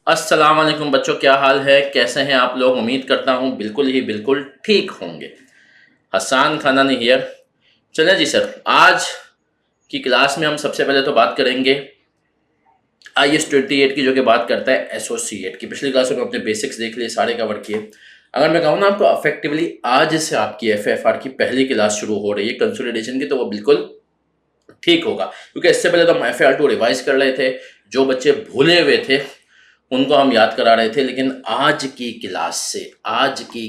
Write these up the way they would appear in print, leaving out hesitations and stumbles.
अस्सलाम वालेकुम बच्चों, क्या हाल है? कैसे हैं आप लोग? उम्मीद करता हूँ बिल्कुल ही बिल्कुल ठीक होंगे। हसान खानानी हियर। चलें जी सर, आज की क्लास में हम सबसे पहले तो बात करेंगे IS-28 की, जो कि बात करता है एसोसिएट की। पिछली क्लास में अपने बेसिक्स देख लिए, सारे कवर किए। अगर मैं कहूँ ना आपको अफेक्टिवली आज से आपकी FFR की पहली क्लास शुरू हो रही है कंसोलिडेशन की, तो वो बिल्कुल ठीक होगा, क्योंकि इससे पहले तो हम FAR2 रिवाइज कर रहे थे। जो बच्चे भूले हुए थे उनको हम याद करा रहे थे, लेकिन आज की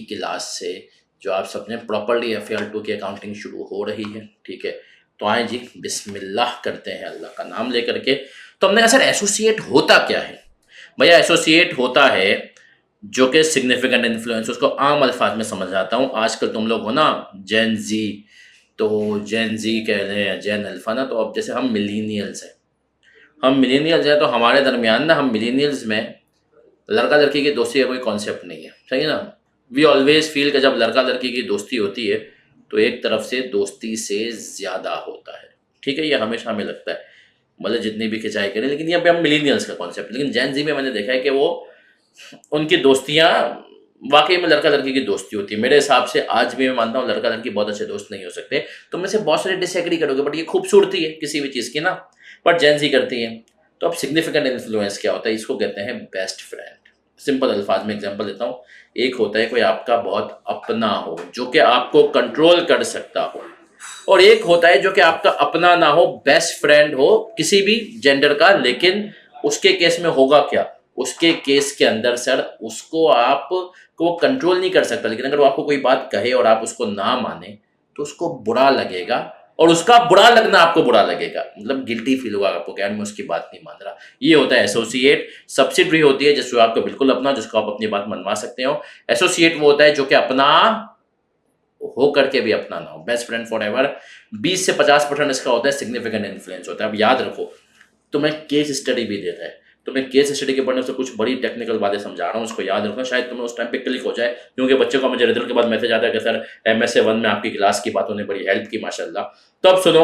क्लास से जो आप सबने प्रॉपरली FAR2 की अकाउंटिंग शुरू हो रही है, ठीक है। तो आए जी, बिस्मिल्लाह करते हैं अल्लाह का नाम लेकर के। तो हमने कहा सर एसोसिएट होता क्या है? भैया एसोसिएट होता है जो कि सिग्निफिकेंट इन्फ्लुएंस, उसको आम अल्फाज में समझ आता हूँ। आजकल तुम लोग हो ना जेन जी, तो जेन जी कह रहे हैं, जेन अल्फा ना, तो अब जैसे हम मिलीनियल्स हैं तो हमारे दरमियान ना, हम मिलीनियल्स में लड़का लड़की की दोस्ती का कोई कॉन्सेप्ट नहीं है, सही है ना। वी ऑलवेज फील कि जब लड़का लड़की की दोस्ती होती है तो एक तरफ से दोस्ती से ज़्यादा होता है, ठीक है। ये हमेशा हमें लगता है, मतलब जितनी भी खिंचाई करें, लेकिन ये हम मिलीनियल्स का कॉन्सेप्ट। लेकिन जैन जी में मैंने देखा है कि वो उनकी दोस्तियाँ वाकई में लड़का लड़की की दोस्ती होती है। मेरे हिसाब से आज भी मैं मानता हूँ लड़का लड़की बहुत अच्छे दोस्त नहीं हो सकते। तो में से बहुत सारे डिसएग्री करोगे, बट ये खूबसूरती है किसी भी चीज़ की ना, बट जैन जी करती है। तो अब सिग्निफिकेंट इन्फ्लुएंस क्या होता है? इसको कहते हैं बेस्ट फ्रेंड। सिंपल अल्फाज में एग्जांपल देता हूँ। एक होता है कोई आपका बहुत अपना हो, जो कि आपको कंट्रोल कर सकता हो, और एक होता है जो कि आपका अपना ना हो, बेस्ट फ्रेंड हो किसी भी जेंडर का। लेकिन उसके केस में होगा क्या? उसके केस के अंदर सर उसको आप को कंट्रोल नहीं कर सकता, लेकिन अगर वो आपको कोई बात कहे और आप उसको ना माने तो उसको बुरा लगेगा, और उसका बुरा लगना आपको बुरा लगेगा, मतलब गिल्टी फील होगा आपको कि यार मैं उसकी बात नहीं मान रहा। ये होता है एसोसिएट। सब्सिडरी होती है जिसको आपको बिल्कुल अपना, जिसको आप अपनी बात मनवा सकते हो। एसोसिएट वो होता है जो कि अपना हो करके भी अपना ना हो। बेस्ट फ्रेंड फॉर एवर 20 से 50% इसका होता है सिग्निफिकेंट इन्फ्लुएंस होता है। अब याद रखो, तुम्हें केस स्टडी भी देता है। तुम्हें केस स्टडी के पढ़ने से कुछ बड़ी टेक्निकल बातें समझा रहा हूँ, उसको याद रखना, शायद तुम्हें उस टाइम पे क्लिक हो जाए। क्योंकि बच्चों का मुझे रिजल्ट के बाद मैसेज आता है कि सर MSA 1 में आपकी क्लास की बातों ने बड़ी हेल्प की, माशाल्लाह। तो अब सुनो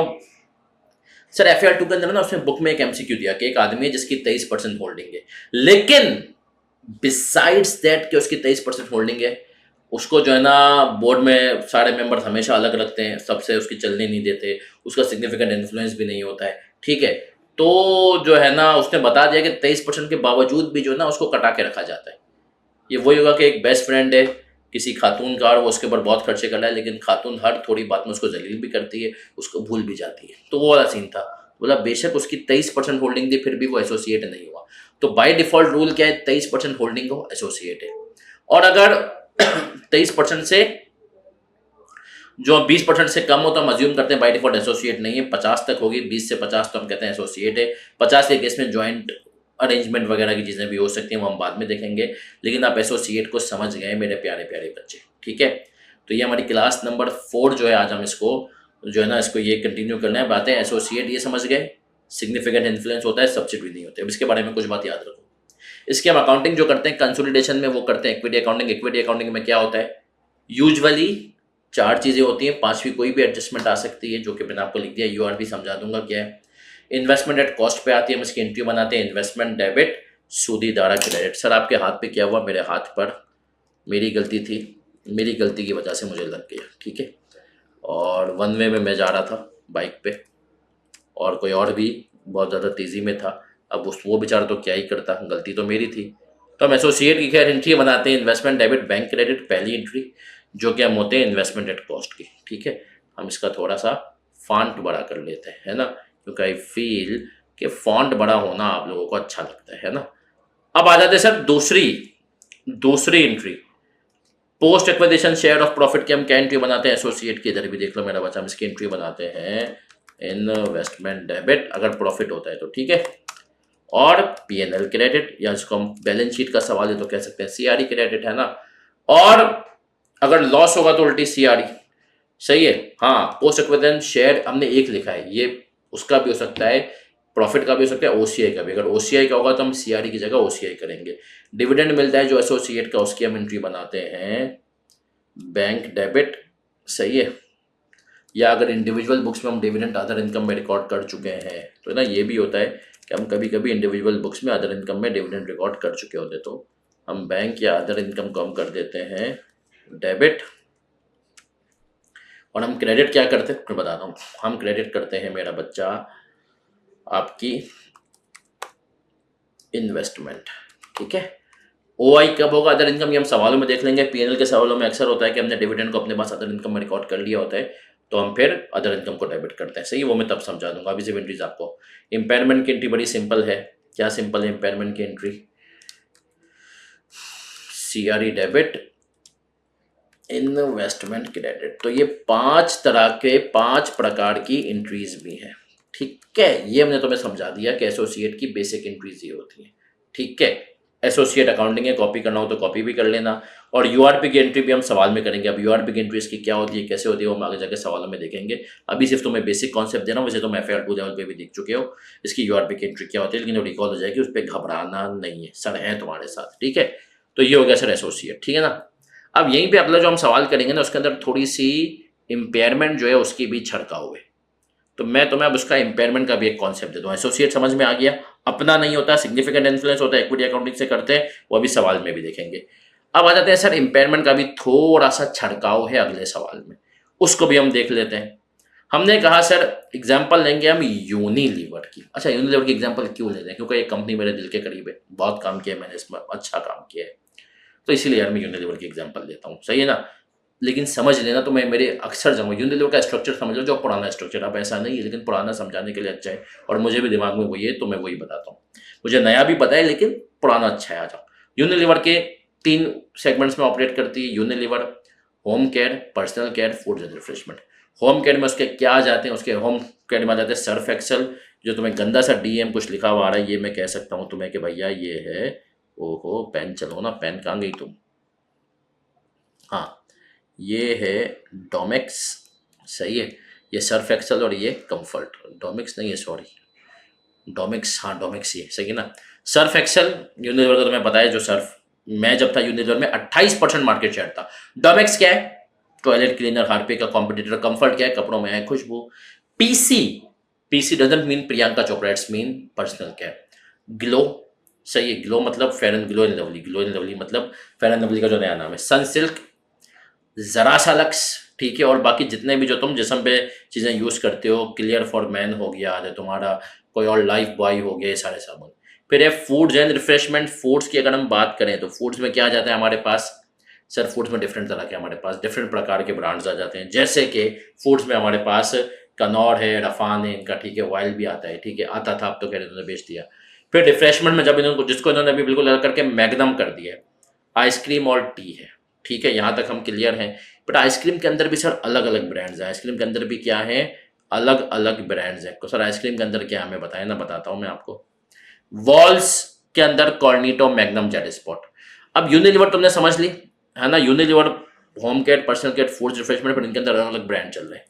सर, FAR2 के अंदर ना उसने बुक में एक MCQ दिया कि एक आदमी है जिसकी 23% होल्डिंग है, लेकिन बिसाइड्स दैट कि उसकी 23% होल्डिंग है, उसको जो है ना बोर्ड में सारे मेंबर्स हमेशा अलग रखते हैं, सबसे उसकी चलने नहीं देते, उसका सिग्निफिकेंट इन्फ्लुएंस भी नहीं होता है, ठीक है। तो जो है ना उसने बता दिया कि 23% के बावजूद भी जो है ना उसको कटा के रखा जाता है। ये वही होगा कि एक बेस्ट फ्रेंड है किसी खातून का, और वो उसके ऊपर बहुत खर्चे कर रहा है, लेकिन खातून हर थोड़ी बात में उसको जलील भी करती है, उसको भूल भी जाती है। तो वो वाला सीन था। बोला बेशक उसकी 23% होल्डिंग थी, फिर भी वो एसोसिएट नहीं हुआ। तो बाय डिफॉल्ट रूल क्या है? 23% होल्डिंग हो, एसोसिएट है। और अगर 23% से जो 20% से कम हो तो हम अज्यूम करते हैं बाय डिफॉल्ट एसोसिएट नहीं है। 50 तक होगी, 20 से 50 तो हम कहते हैं एसोसिएट है। 50 के केस में ज्वाइंट अरेंजमेंट वगैरह की चीज़ें भी हो सकती हैं, वो हम बाद में देखेंगे। लेकिन आप एसोसिएट को समझ गए मेरे प्यारे प्यारे बच्चे, ठीक है। तो ये हमारी क्लास नंबर 4 जो है, आज हम इसको जो है ना इसको ये कंटिन्यू करना है। बातें एसोसिएट ये समझ गए, सिग्निफिकेंट इन्फ्लुएंस होता है, सब्सिडी नहीं होते। अब इसके बारे में कुछ बात याद रखो। इसके हम अकाउंटिंग जो करते हैं कंसोलिडेशन में, वो करते हैं इक्विटी अकाउंटिंग। इक्विटी अकाउंटिंग में क्या होता है? यूजुअली 4 चीज़ें होती हैं, 5वीं कोई भी एडजस्टमेंट आ सकती है, जो कि मैंने आपको लिख दिया। URB समझा दूंगा क्या है। इन्वेस्टमेंट एट कॉस्ट पे आती है, हम इसकी एंट्री बनाते हैं। इन्वेस्टमेंट डेबिट, सूदी दारा क्रेडिट। सर आपके हाथ पे क्या हुआ? मेरे हाथ पर मेरी गलती थी, मेरी गलती की वजह से मुझे लग गया, ठीक है। और वन वे में मैं जा रहा था बाइक पे, और कोई और भी बहुत ज़्यादा तेज़ी में था। अब उस वो बेचारा तो क्या ही करता, गलती तो मेरी थी। तो हम एसोसिएट की खैर एंट्री बनाते हैं। इन्वेस्टमेंट डेबिट बैंक क्रेडिट, पहली एंट्री जो कि हम होते हैं इन्वेस्टमेंट एट कॉस्ट की, ठीक है। हम इसका थोड़ा सा फॉन्ट बड़ा कर लेते हैं, है ना, क्योंकि आई फील कि फॉन्ट बड़ा होना आप लोगों को अच्छा लगता है ना। अब आ जाते हैं सर दूसरी दूसरी entry, post acquisition share of profit की हम क्या एंट्री बनाते हैं? एसोसिएट की, इधर भी देख लो मेरा बच्चा, हम इसकी एंट्री बनाते हैं इन्वेस्टमेंट डेबिट, अगर प्रॉफिट होता है तो, ठीक है। और P&L क्रेडिट, या इसको हम बैलेंस शीट का सवाल है तो कह सकते हैं CRE क्रेडिट, है ना। और अगर लॉस होगा तो उल्टी CRE, सही है। हाँ, पोस्ट एक्विजिशन शेयर हमने एक लिखा है, ये उसका भी हो सकता है, प्रॉफिट का भी हो सकता है, OCI का भी। अगर OCI का होगा तो हम CRE की जगह OCI करेंगे। डिविडेंड मिलता है जो एसोसिएट का, उसकी हम एंट्री बनाते हैं बैंक डेबिट, सही है। या अगर इंडिविजुअल बुक्स में हम डिविडेंड अदर इनकम में रिकॉर्ड कर चुके हैं तो ना ये भी होता है कि हम कभी कभी इंडिविजुअल बुक्स में अदर इनकम में डिविडेंड रिकॉर्ड कर चुके होते तो हम बैंक या अदर इनकम को हम कर देते हैं डेबिट, और हम क्रेडिट क्या करते हैं मैं बताता हूँ। हम क्रेडिट करते हैं मेरा बच्चा आपकी इन्वेस्टमेंट, ठीक है। ओआई कब होगा अदर इनकम, ये हम सवालों में देख लेंगे। पीएनएल के सवालों में अक्सर होता है कि हमने डिविडेंड को अपने पास अदर इनकम में रिकॉर्ड कर लिया होता है तो हम फिर अदर इनकम को डेबिट करते हैं, सही है, वो मैं तब समझा दूंगा। अभी सिर्फ एंट्रीज आपको, इम्पेयरमेंट की एंट्री बड़ी सिंपल है। क्या सिंपल है इम्पेयरमेंट की entry? CRE debit, investment credit. तो ये 5 प्रकार की एंट्रीज भी हैं, ठीक है। ये हमने तुम्हें समझा दिया कि एसोसिएट की बेसिक एंट्रीज ये होती हैं, ठीक है। एसोसिएट अकाउंटिंग है, कॉपी करना हो तो कॉपी भी कर लेना। और यूआरपी की एंट्री भी हम सवाल में करेंगे। अब यूआरपी की एंट्री इसकी क्या होती है, कैसे होती है, वो हम आगे जाके सवालों में देखेंगे। अभी सिर्फ तुम्हें बेसिक कॉन्सेप्ट देना, वैसे तुम एफआईआर 2 लेवल पे भी देख चुके हो इसकी यूआरपी की एंट्री क्या होती है, लेकिन वो रिकॉल हो जाएगी, उस पर घबराना नहीं है, सर है तुम्हारे साथ, ठीक है। तो ये हो गया सर एसोसिएट, ठीक है ना। अब यहीं पे अगला जो हम सवाल करेंगे ना उसके अंदर थोड़ी सी इम्पेयरमेंट जो है उसकी भी छड़काव है, तो मैं तुम्हें अब उसका इम्पेयरमेंट का भी एक कॉन्सेप्ट दे दूँ। एसोसिएट समझ में आ गया, अपना नहीं होता, सिग्निफिकेंट इन्फ्लुएंस होता है, इक्विटी अकाउंटिंग से करते हैं, वो अभी सवाल में भी देखेंगे। अब आ जाते हैं सर इम्पेयरमेंट का भी थोड़ा सा छड़काव है अगले सवाल में, उसको भी हम देख लेते हैं। हमने कहा सर एग्जाम्पल लेंगे हम यूनिलीवर की। अच्छा, यूनिलीवर की एग्जाम्पल क्यों ले रहे हैं? क्योंकि ये कंपनी मेरे दिल के करीब है, बहुत काम किया है मैंने इसमें, अच्छा काम किया है, तो इसीलिए यार मैं यूनिलीवर की एग्जाम्पल देता हूँ, सही है ना। लेकिन समझ लेना, तो मैं मेरे अक्सर जमा यूनिलीवर का स्ट्रक्चर समझ लो, जो पुराना स्ट्रक्चर, अब ऐसा नहीं है लेकिन पुराना समझाने के लिए अच्छा है, और मुझे भी दिमाग में वही है तो मैं वही बताता हूँ। मुझे नया भी पता है लेकिन पुराना अच्छा है। आ जाओ, यूनिलीवर के 3 सेगमेंट्स में ऑपरेट करती है Unilever. Home care, personal care, food and refreshment. Home care में उसके क्या आ जाते हैं, उसके होम केयर में आ जाते हैं सर्फ एक्सेल, जो तुम्हें गंदा सा डीएम कुछ लिखा हुआ आ रहा है, ये मैं कह सकता हूँ तुम्हें कि भैया ये है, ओहो पेन चलो ना, पेन कहाँ गई तुम, हाँ ये है डोमेक्स, सही है। ये सर्फ एक्सेल और ये कंफर्ट, डोमेक्स नहीं है सॉरी, डोमेक्स, हाँ डोमेक्स ये सही है ना। सर्फ एक्सेल यूनिलीवर का तुम्हें पता है, जो सर्फ, मैं जब था यूनिलीवर में 28% मार्केट शेयर था। डोमेक्स क्या है? टॉयलेट क्लीनर, हार्पिक का कॉम्पिटिटर। कंफर्ट क्या है? कपड़ों में है खुशबू। PC, PC doesn't mean Priyanka Chopra, it's mean personal care. Glow, सही है, ग्लो मतलब fair and glow and lovely, glow and lovely मतलब फेयर एंड लवली का जो नया नाम है। सनसिल्क, जरा सा लक्स, ठीक है। और बाकी जितने भी जो तुम जिस्म पे चीज़ें यूज़ करते हो, क्लियर फॉर मैन हो गया है तुम्हारा, कोई और लाइफ बॉय हो गया, ये सारे साबुन। फिर है फूड्स एंड रिफ्रेशमेंट। फूड्स की अगर हम बात करें तो फूड्स में क्या आ जाता है हमारे पास? सर फूड्स में डिफरेंट तरह के हमारे पास डिफरेंट प्रकार के ब्रांड्स आ जाते हैं, जैसे कि फूड्स में हमारे पास कनौर है, रफान है इनका, ठीक है। ऑयल भी आता है, ठीक है, आता था, अब तो कह रहे इन्होंने बेच दिया। फिर रिफ्रेशमेंट में जब इन्होंने, जिसको इन्होंने अभी बिल्कुल अलग करके मैग्नम कर दिया है, आइसक्रीम और टी है, ठीक है, यहाँ तक हम क्लियर हैं। बट आइसक्रीम के अंदर भी सर अलग अलग ब्रांड्स हैं, आइसक्रीम के अंदर भी क्या है, अलग अलग ब्रांड्स हैं। तो सर आइसक्रीम के अंदर क्या हमें बताएं ना, बताता हूँ मैं आपको। वॉल्स के अंदर कॉर्निटो, मैग्नम, जेड स्पॉट। अब यूनिलीवर तुमने समझ ली है ना, Unilever home care, personal care, foods, refreshment, पर इनके अंदर अलग अलग ब्रांड चल रहे हैं।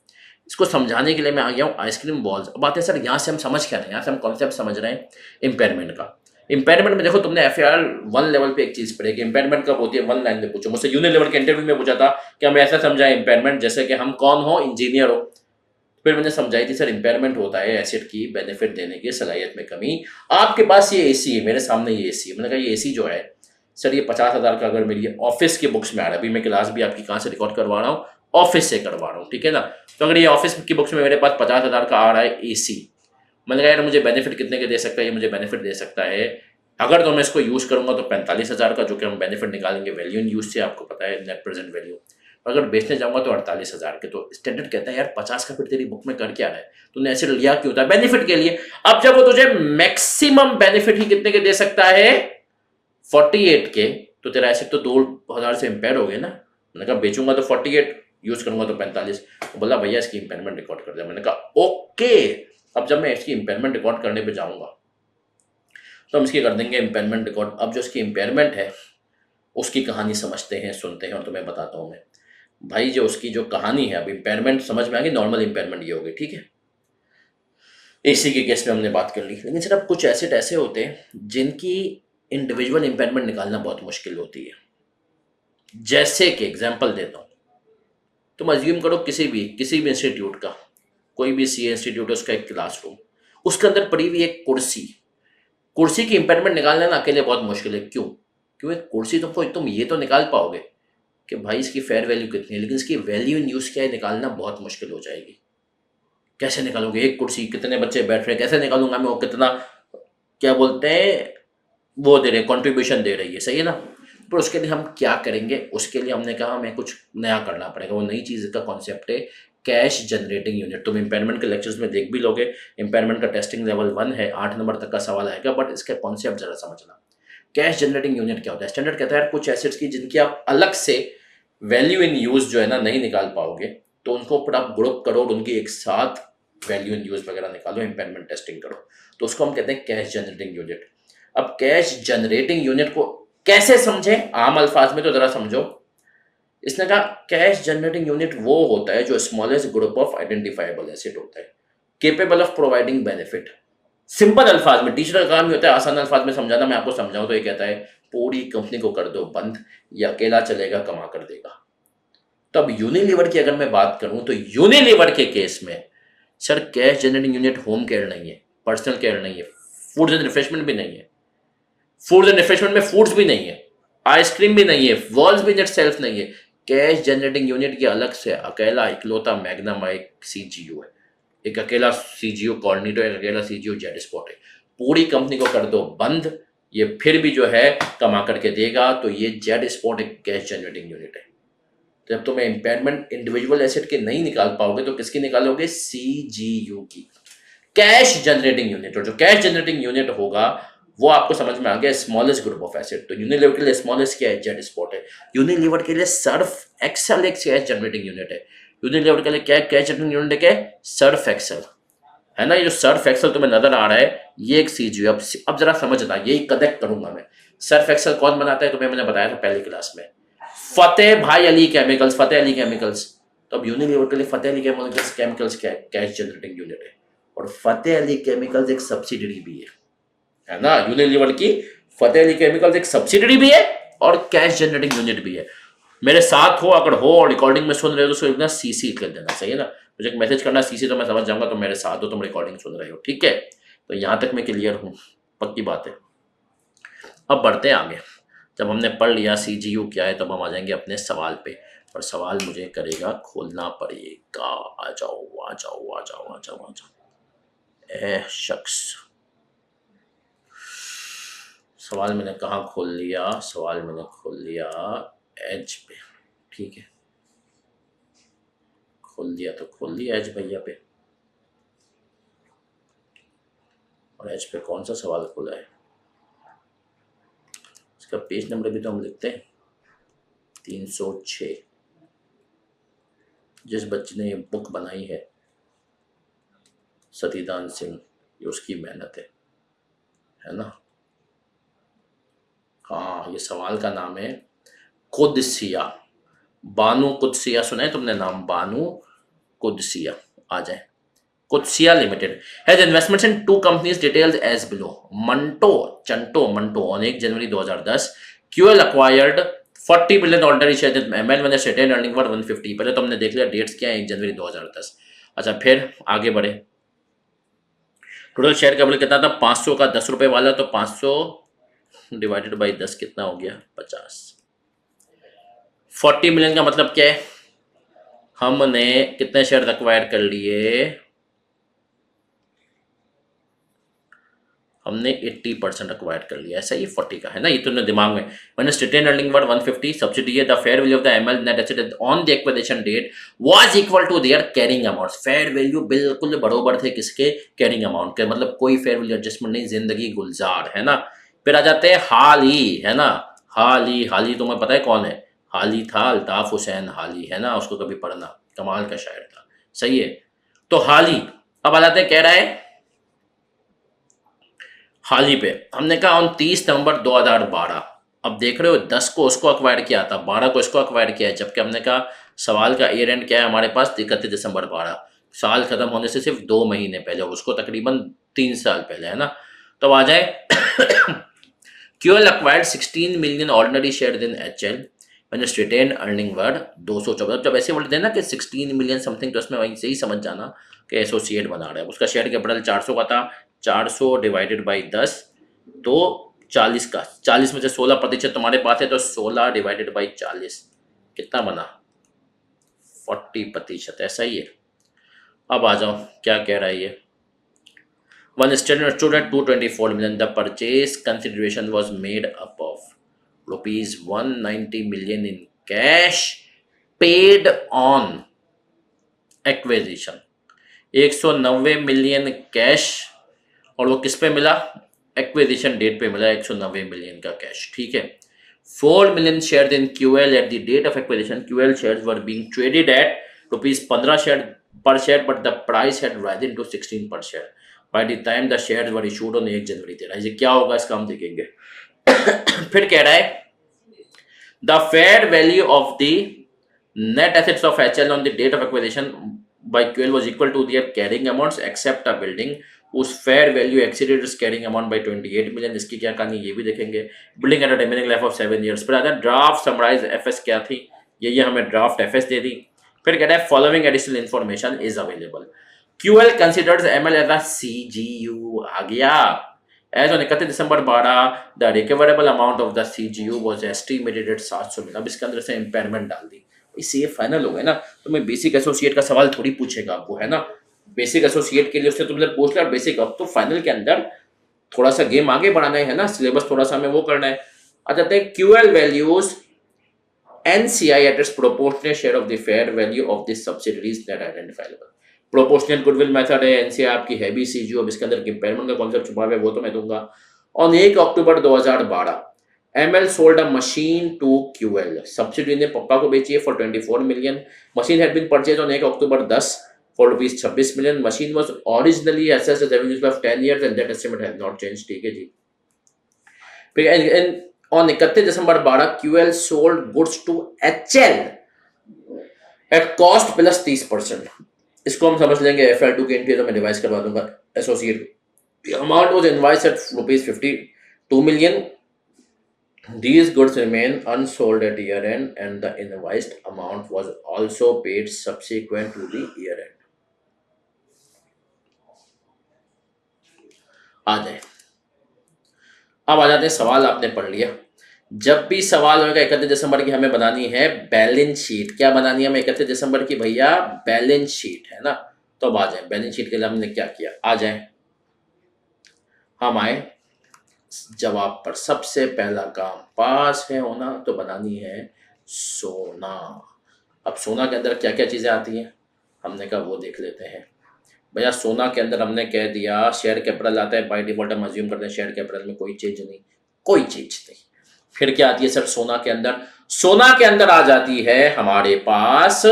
इसको समझाने के लिए मैं आ गया हूँ आइसक्रीम बॉल्स। अब बात है सर यहाँ से हम समझ क्या रहे हैं, यहाँ से हम कॉन्सेप्ट समझ रहे हैं इम्पेयरमेंट का। इम्पेयरमेंट में देखो, तुमने एफआईआर 1 लेवल पे एक चीज पढ़ी कि इम्पेयरमेंट कब होती है, 1 लाइन में पूछो मुझसे, यूनिलीवर के इंटरव्यू में पूछा था कि हम ऐसा समझाएं इम्पेयरमेंट जैसे कि हम कौन हो, इंजीनियर हो। फिर मैंने समझाई थी सर इम्पेयरमेंट होता है एसेट की बेनिफिट देने की सलाहियत में कमी। आपके पास ये एसी है, मेरे सामने ये एसी है, मैंने कहा ये एसी जो है सर ये 50,000 का अगर मेरी ऑफिस की बुक्स में आ रहा है, अभी मैं क्लास भी आपकी कहाँ से रिकॉर्ड करवा रहा हूँ, ऑफिस से करवा रहा हूँ, ठीक है ना। तो अगर ये ऑफिस की बुक्स में मेरे पास 50,000 का आ रहा है एसी, मैंने कहा यार मुझे बेनिफिट कितने के दे सकता है, ये मुझे बेनिफिट दे सकता है अगर तो मैं इसको यूज़ करूंगा तो 45,000 का, जो कि हम बेनिफिट निकालेंगे वैल्यू इन यूज से, आपको पता है नेट प्रेजेंट वैल्यू। अगर बेचने जाऊंगा तो 48,000 के। तो स्टैंडर्ड कहता है यार 50 का फिर तेरी बुक में कर क्या रहा है, तूने ऐसे लिया क्यों था? बेनिफिट के लिए। अब जब वो तुझे मैक्सिमम बेनिफिट ही कितने के दे सकता है, 48 के, तो तेरा एसेट तो 2,000 से इम्पेयर हो गए ना। मैंने कहा बेचूंगा तो 48, यूज करूंगा तो 45। बोला भैया इसकी इम्पेयरमेंट रिकॉर्ड कर दिया। मैंने कहा ओके। अब जब मैं इसकी इम्पेयरमेंट रिकॉर्ड करने पे जाऊंगा तो हम इसकी कर देंगे इम्पेयरमेंट रिकॉर्ड। अब जो इसकी इम्पेयरमेंट है उसकी कहानी समझते हैं, सुनते हैं, और तुम्हें बताता हूँ मैं भाई जो उसकी जो कहानी है। अब इम्पेयरमेंट समझ में आ गई, नॉर्मल इम्पेयरमेंट ये होगी, ठीक है। एसी के केस में हमने बात कर ली, लेकिन सिर्फ कुछ एसेट ऐसे होते हैं जिनकी इंडिविजुअल इम्पेयरमेंट निकालना बहुत मुश्किल होती है। जैसे कि एग्जांपल देता हूँ, तुम अज्यूम करो किसी भी इंस्टीट्यूट का, कोई भी सी इंस्टीट्यूट है, उसका एक क्लासरूम, उसके अंदर पड़ी हुई एक कुर्सी, कुर्सी की इंपेयरमेंट निकालना ना अकेले बहुत मुश्किल है। क्यों? क्यों? एक कुर्सी तुम ये तो निकाल पाओगे कि भाई इसकी फेयर वैल्यू कितनी है, लेकिन इसकी वैल्यू इन यूज क्या है निकालना बहुत मुश्किल हो जाएगी। कैसे निकालोगे? एक कुर्सी कितने बच्चे बैठ रहे हैं, कैसे निकालूंगा मैं वो कितना, क्या बोलते हैं, वो दे रहे, कंट्रीब्यूशन दे रही है, सही है ना। पर उसके लिए हम क्या करेंगे? उसके लिए हमने कहा हमें कुछ नया करना पड़ेगा। वो नई चीज़ का कॉन्सेप्ट है कैश जनरेटिंग यूनिट। तुम इम्पेयरमेंट के लेक्चर्स में देख भी लोगे, इम्पेयरमेंट का टेस्टिंग लेवल 1 है, 8 नंबर तक का सवाल आएगा, बट इसका कॉन्सेप्ट जरा समझना। कैश जनरेटिंग यूनिट क्या होता है? स्टैंडर्ड कहता है कुछ एसेट्स की जिनकी आप अलग से वैल्यू इन यूज जो है ना नहीं निकाल पाओगे, तो उनको फिर आप ग्रुप करो और उनकी एक साथ वैल्यू इन यूज वगैरह निकालो, इम्पेयरमेंट टेस्टिंग करो, तो उसको हम कहते हैं कैश जनरेटिंग यूनिट। अब कैश जनरेटिंग यूनिट को कैसे समझे आम अल्फाज में, तो जरा समझो। इसने कहा कैश जनरेटिंग यूनिट वो होता है जो smallest group of identifiable asset होता है, capable of providing benefit. Simple अल्फाज में, टीचर का काम ही होता है आसान अल्फाज में समझाना। मैं आपको समझाऊं तो ये कहता है पूरी कंपनी को कर दो बंद, ये अकेला चलेगा, कमा कर देगा। तो अब यूनिलीवर की अगर मैं बात करूं तो यूनिलीवर के केस में sir cash generating unit home care नहीं है, पर्सनल केयर नहीं है, फूड्स एंड रिफ्रेशमेंट भी नहीं है, फूड्स एंड रिफ्रेशमेंट में फूड्स भी नहीं है, आइसक्रीम भी नहीं है, वॉल्स भी इट सेल्फ नहीं है। कैश जनरेटिंग यूनिट की अलग से अकेला इकलौता मैग्नम एक सीजीयू है, एक अकेला सीजीयू कॉर्निटो, एक अकेला सीजीयू जेड स्पॉट है। पूरी कंपनी को कर दो बंद, ये फिर भी जो है कमा करके देगा, तो ये जेड स्पॉट एक कैश जनरेटिंग यूनिट है। तो जब तुम्हें इंपेयरमेंट इंडिविजुअल एसेट के नहीं निकाल पाओगे तो किसकी निकालोगे? सीजीयू की, कैश जनरेटिंग यूनिट। और जो कैश जनरेटिंग यूनिट होगा वो आपको समझ में आ गया, स्मॉलेस्ट ग्रुप ऑफ एसेट। तो यूनिलीवर के लिए स्मॉलेस्ट क्या है? जेड स्पॉट है। यूनिलीवर के लिए सर्फ एक्सेल एक कैश जनरेटिंग यूनिट है। यूनिलीवर के लिए क्या कैश जनरेटिंग यूनिट है? सर्फ एक्सेल है ना। ये जो सर्फ एक्सेल तुम्हें नजर आ रहा है ये एक सीजीयू। अब जरा समझना, यही कनेक्ट करूंगा मैं। सर्फ एक्सेल कौन बनाता है? तुम्हें मैंने बताया था पहली क्लास में, फतेह भाई अली केमिकल्स, फतेह अली केमिकल्स। तो अब यूनिलीवर के लिए फतेह अली केमिकल्स क्या है? कैश जनरेटिंग यूनिट है। और फतेह अली केमिकल्स एक सब्सिडरी भी है ना। यूनिलीवर की फतेह अली केमिकल्स एक सब्सिडरी भी है और कैश जनरेटिंग यूनिट भी है। मेरे साथ हो अगर हो और रिकॉर्डिंग में सुन रहे हो तो उसको सीसी कर देना, सही है ना। मुझे एक मैसेज करना सीसी, तो मैं समझ जाऊंगा तो मेरे साथ हो, तुम रिकॉर्डिंग सुन रहे हो, ठीक है। तो यहां तक मैं क्लियर हूं, पक्की बात है। अब बढ़ते हैं आगे। जब हमने पढ़ लिया सीजीयू क्या है, तब हम आ जाएंगे अपने सवाल पे। और सवाल मुझे करेगा खोलना पड़ेगा। आ जाओ आ जाओ आ जाओ आ जाओ आ जाओ। ए शख्स, सवाल मैंने कहाँ खोल लिया? सवाल मैंने खोल लिया एज पे, ठीक है। खोल दिया एज भैया पे। और एज पे कौन सा सवाल खोला है? इसका पेज नंबर भी तो हम लिखते हैं 306। जिस बच्चे ने ये बुक बनाई है सतीदान सिंह, ये उसकी मेहनत है ना। हाँ, ये सवाल का नाम है कुदसिया, बानू कुदसिया। सुना है तुमने नाम? बानू कुदसिया। आ जाए। Qudsia limited has investments in 2 companies detailed as below. Manto on 1 January 2010 QL acquired 40 million ordinary share in ML when the retained earning were 150। पहले तो हमने देख लिया डेट्स क्या है, 1 जनवरी 2010। अच्छा, फिर आगे बढ़े। टोटल शेयर कैपिटल कितना था? 500 का 10 रुपए वाला, तो 500 डिवाइडेड बाई 10 कितना हो गया? 50। 40 मिलियन का मतलब क्या है? हमने कितने शेयर एक्वायर कर लिए? हमने 80% एक्वायर कर लिया, ऐसा ये 40 का है ना। ये तुमने दिमाग में, मैंने रिटेन अर्निंग वर 150, सब्सिडी है the fair value of the ML net asset on the acquisition date was equal to their carrying amount. Fair value बिल्कुल बराबर थे किसके? कैरिंग अमाउंट के। मतलब कोई फेयर वैल्यू एडजस्टमेंट नहीं, जिंदगी गुलजार है ना। फिर आ जाते हैं हाली, है ना। हाली तुम्हें पता है कौन है? हाली था अल्ताफ हुसैन हाली, है ना। उसको कभी पढ़ना, कमाल का शायर था, सही है। तो हाली अब आ जाते हैं, कह रहा है हाल ही पे हमने कहा ऑन 30 नवंबर 2012। अब देख रहे हो 10 को उसको अक्वायर किया था, 12 को इसको अक्वायर किया है, जबकि हमने कहा सवाल का ईयर एंड क्या है हमारे पास? 31 दिसंबर 12। साल खत्म होने से सिर्फ 2 महीने पहले, उसको तकरीबन 3 साल पहले, है ना। तो आ जाए QL acquired 16 million ordinary shares in HL just retained earning were 214। जब ऐसे बोलते हैं ना कि 16 मिलियन समथिंग, तो उसमें वहीं से ही समझ जाना कि एसोसिएट बना रहा है। उसका शेयर कैपिटल 400 का था, 400 डिवाइडेड बाई 10 तो 40 का, 40 में से 16% तुम्हारे पास है, तो 16 डिवाइडेड बाई 40 कितना बना, 40%। ऐसा ही है। अब आ जाओ क्या कह रहा है ये। One student stood at 224 million. The purchase consideration was made up of rupees 190 million in cash paid on acquisition. 190 million cash, और वो किस पे मिला, एक्विजिशन डेट पे मिला 190 मिलियन का कैश, ठीक है। 4 million shares in QL at the date of acquisition. QL shares were being traded at rupees 15 share per share, but the price had risen to 16 per share by the time the shares were issued on 1 जनवरी 13। ये क्या होगा इसका हम देखेंगे। फिर कह रहा है the fair value of the net assets of HL on the date of acquisition by QL was equal to their carrying amounts except a building whose fair value exceeded its carrying amount by 28 million। इसकी क्या कहानी ये भी देखेंगे। Building at a remaining life of 7 years। फिर आता है draft summarise FS क्या थी, ये हमें ड्राफ्ट एफएस दे दी। फिर कहता है following additional information is available. QL considers ML as a CGU। आ गया। As on 31 December 12 the recoverable amount of the CGU was estimated at 700 million। अब इसके अंदर से इम्पेयरमेंट डाल दी, इससे ये फाइनल हो गया ना। तो मैं बेसिक एसोसिएट का सवाल थोड़ी पूछेगा आपको, है ना। बेसिक एसोसिएट के लिए उससे तुमने पूछ लिया, बेसिक। अब तो फाइनल के अंदर थोड़ा सा गेम आगे बढ़ाना है ना, सिलेबस थोड़ा सा हमें वो करना है। आ जाते हैं QL values NCI at its proportionate share of the fair value of the subsidiaries that are identifiable। Proportional goodwill method है, एनसीआई आपकी है भी सीजीओ। अब इसके अंदर इम्पेयरमेंट का कॉन्सेप्ट छुपा हुआ है, वो तो मैं दूंगा। On 1 October 2012 ML sold a machine to QL। Subsidy ने पप्पा को बेची है for 24 million. Machine had been purchase on 1 October 10 for rupees 26 million. Machine was originally assessed as revenues of 10 years and that estimate has not change, ठीक है जी। फिर on 31 December 12 QL sold goods to HL at cost plus 30%। इसको हम समझ लेंगे FL2 के entry, तो मैं रिवाइज करवा दूंगा associate. Amount was invoiced at rupees 52 million. These goods remain unsold at year end and the invoiced amount was also paid subsequent to the year end। आ जाए। अब आ जाते हैं सवाल, आपने पढ़ लिया। जब भी सवाल होगा 31 दिसंबर की हमें बनानी है बैलेंस शीट। क्या बनानी है हमें 31 दिसंबर की भैया, बैलेंस शीट, है ना। तो अब आ जाए बैलेंस शीट के लिए हमने क्या किया। आ जाए हम आए जवाब पर। सबसे पहला काम पास है होना, तो बनानी है सोना। अब सोना के अंदर क्या क्या चीजें आती हैं हमने कहा वो देख लेते हैं भैया। सोना के अंदर हमने कह दिया शेयर कैपिटल आता है, बाय डिफॉल्ट हम अज्यूम करते हैं शेयर कैपिटल में कोई चेंज नहीं, कोई चेंज नहीं। फिर क्या आती है सर सोना के अंदर, सोना के अंदर आ जाती है हमारे पास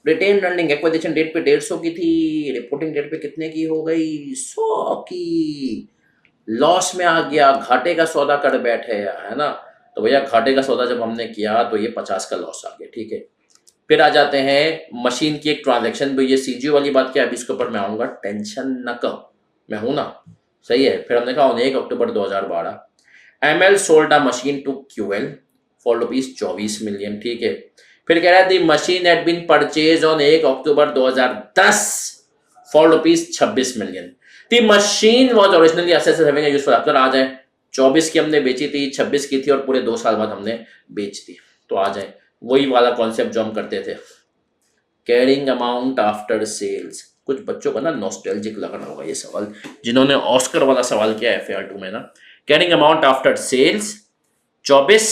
रिटेन अर्निंग। एक्विजिशन डेट पे 150 की थी, रिपोर्टिंग डेट पे कितने की हो गई, 100 की। लॉस में आ गया, घाटे का सौदा कर बैठे, है ना। तो भैया घाटे का सौदा जब हमने किया तो ये 50 का लॉस आ गया, ठीक है। फिर आ जाते हैं मशीन की एक ट्रांजैक्शन भी, ये सीजीओ वाली बात क्या, अभी इसके ऊपर मैं आऊंगा, टेंशन न कर, मैं हूं ना, सही है। फिर हमने कहा 1 October 2012 ML sold a machine to QL for rupees 24 million, ठीक है। फिर कह रहा है the machine had been purchase on 1 October 2010 for rupees 26 million. The machine was originally assessed having a useful life. आ जाए 24 की हमने बेची थी, 26 की थी और पूरे 2 साल बाद हमने बेच दी। तो आ जाए वही वाला कॉन्सेप्ट जो हम करते थे, कैरिंग अमाउंट आफ्टर सेल्स। कुछ बच्चों का ना नॉस्टैल्जिक लग रहा होगा ये सवाल, जिन्होंने ऑस्कर वाला सवाल किया FAR2 में ना। कैरिंग अमाउंट आफ्टर सेल्स 24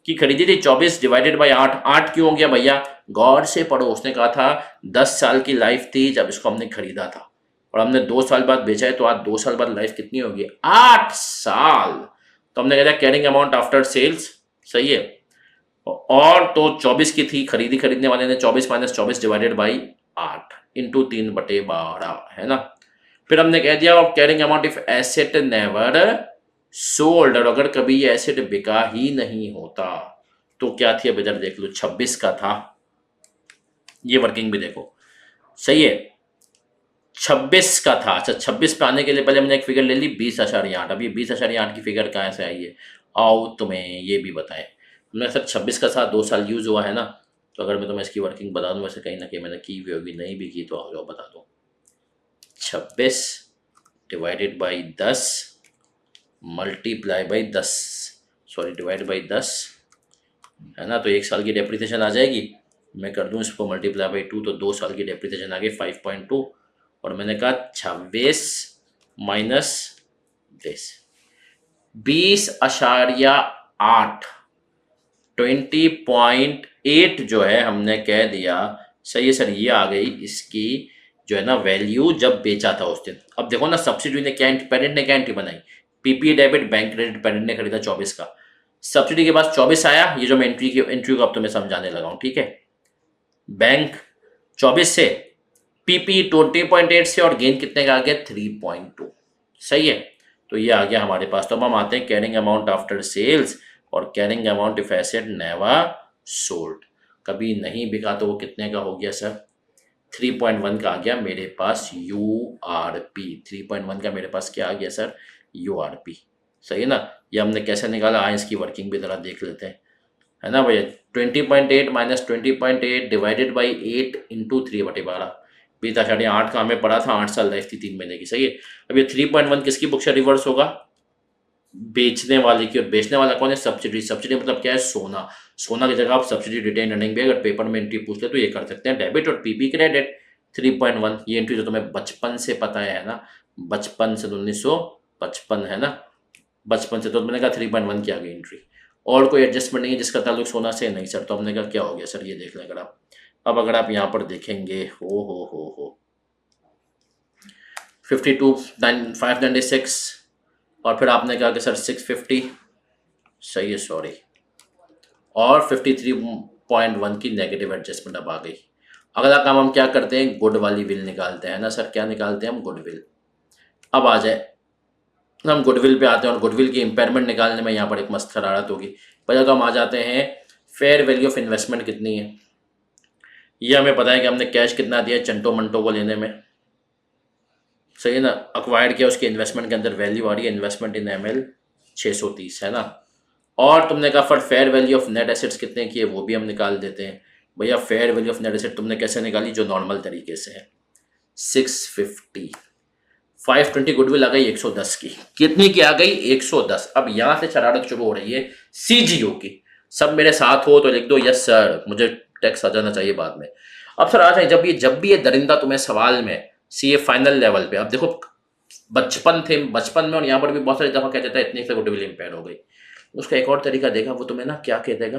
की खरीदी थी, 24 डिवाइडेड बाई 8। 8 क्यों हो गया भैया, गौर से पढ़ो। उसने कहा था 10 साल की लाइफ थी जब इसको हमने खरीदा था, और हमने 2 साल बाद बेचा है, तो आज 2 साल बाद लाइफ कितनी होगी, 8 साल। तो हमने कहा था कैरिंग अमाउंट आफ्टर सेल्स, सही है। और तो 24 की थी खरीदी, खरीदने वाले ने 24 माइनस 24 डिवाइडेड बाई 8 इंटू 3/12, है ना। फिर हमने कह दिया carrying amount if asset never sold, और अगर कभी ये एसेट बिका ही नहीं होता तो क्या थी, अब इधर देख लो 26 का था, ये वर्किंग भी देखो, सही है, 26 का था। अच्छा 26 पे आने के लिए पहले हमने एक फिगर ले ली 20.8। अब ये 20.8 की फिगर कहाँ से आई है, आओ तुम्हें ये भी बताएं। हमने सर 26 का साथ 2 साल यूज़ हुआ है ना, तो अगर मैं तुम्हें इसकी वर्किंग बता दूँ, वैसे कहीं ना कहीं मैंने की भी होगी, नहीं भी की तो आओ जाओ बता दो। 26 divided by 10 multiply by 10, sorry divide by 10 है ना, तो 1 साल की डेप्रिसिएशन आ जाएगी। मैं कर दूं इसको मल्टीप्लाई बाई 2, तो 2 साल की डेप्रिसिएशन आ गई 5.2, और मैंने कहा 26 माइनस 20.8 20.8 जो है हमने कह दिया। सही है सर, ये आ गई इसकी जो है ना वैल्यू जब बेचा था उस दिन। अब देखो ना, सब्सिडी ने क्या, पेरेंट ने क्या एंट्री बनाई, PP debit bank credit, parent ने खरीदा 24 का, सब्सिडी के पास 24 आया। ये जो मैं एंट्री को अब तो मैं समझाने लगा हूं, ठीक है। बैंक 24 से, पीपी 20.8 से, और गेन कितने का आ गया 3.2। सही है, तो ये आ गया हमारे पास। तो अब हम आते हैं कैरिंग अमाउंट आफ्टर सेल्स और carrying amount if asset never sold. कभी नहीं बिका तो वो कितने का हो गया सर, 3.1 का आ गया मेरे पास यूआरपी। 3.1 का मेरे पास क्या आ गया सर, यूआरपी। सही है ना, ये हमने कैसे निकाला, आए इसकी वर्किंग भी जरा देख लेते हैं, है ना भैया। 20.8 माइनस 20.8 डिवाइडेड बाई 8 इंटू 3/12, 20.8 का हमें पड़ा था, 8 साल लाइफ थी 3 महीने की। सही है, अब ये 3.1 किसकी बुक से रिवर्स होगा, बेचने वाले की। और बेचने वाला कौन है, सब्सिडी। सब्सिडी मतलब क्या है, सोना। सोना की जगह आप सब्सिडी रिटेन अर्निंग भी अगर पेपर में एंट्री पूछ ले तो ये कर सकते हैं, डेबिट और पीपी क्रेडिट 3.1। ये एंट्री तो तुम्हें बचपन से पता है ना, बचपन से 1955 है ना, बचपन से। तो मैंने कहा 3.1 की आ गई एंट्री। और कोई एडजस्टमेंट नहीं है जिसका ताल्लुक सोना से, नहीं सर। तो हमने कहा क्या हो गया सर, ये देख लें अगर आप। अब अगर आप यहाँ पर देखेंगे, हो 52,596, और फिर आपने कहा कि सर 650, सही है सॉरी, और 53.1 की नेगेटिव एडजस्टमेंट अब आ गई। अगला काम हम क्या करते हैं, गुड वाली विल निकालते हैं ना सर। क्या निकालते हैं हम, गुडविल। अब आ जाए, हम गुडविल पे आते हैं, और गुडविल की इम्पेयरमेंट निकालने में यहाँ पर एक मस्त शरारत होगी। पहले तो हम आ जाते हैं, फेयर वैल्यू ऑफ इन्वेस्टमेंट कितनी है। ये हमें पता है कि हमने कैश कितना दिया चंटो मंटो को लेने में। सही है ना, अक्वायर्ड किया, उसके इन्वेस्टमेंट के अंदर वैल्यू आ रही है, इन्वेस्टमेंट इन एमएल 630 है ना। और तुमने कहा for fair value of net assets कितने की है, वो भी हम निकाल देते हैं। भैया fair value of net asset तुमने कैसे निकाली, जो नॉर्मल तरीके से है, 650। 520 गुडविल आ गई 110 की। कितनी की आ गई, 110। अब यहां से शरारत शुरू हो रही है सीजीओ की। सब मेरे साथ हो तो लिख दो यस सर, मुझे टैक्स आ जाना चाहिए बाद में। अब सर आ जाए, जब भी ये दरिंदा तुम्हें सवाल में सीए फाइनल लेवल पे, अब देखो बचपन में, और यहाँ पर भी बहुत सारी दफा कह देता है इतनी से गुडविल इंपेयर हो गई। उसका एक और तरीका देगा, वो तुम्हें ना क्या कह देगा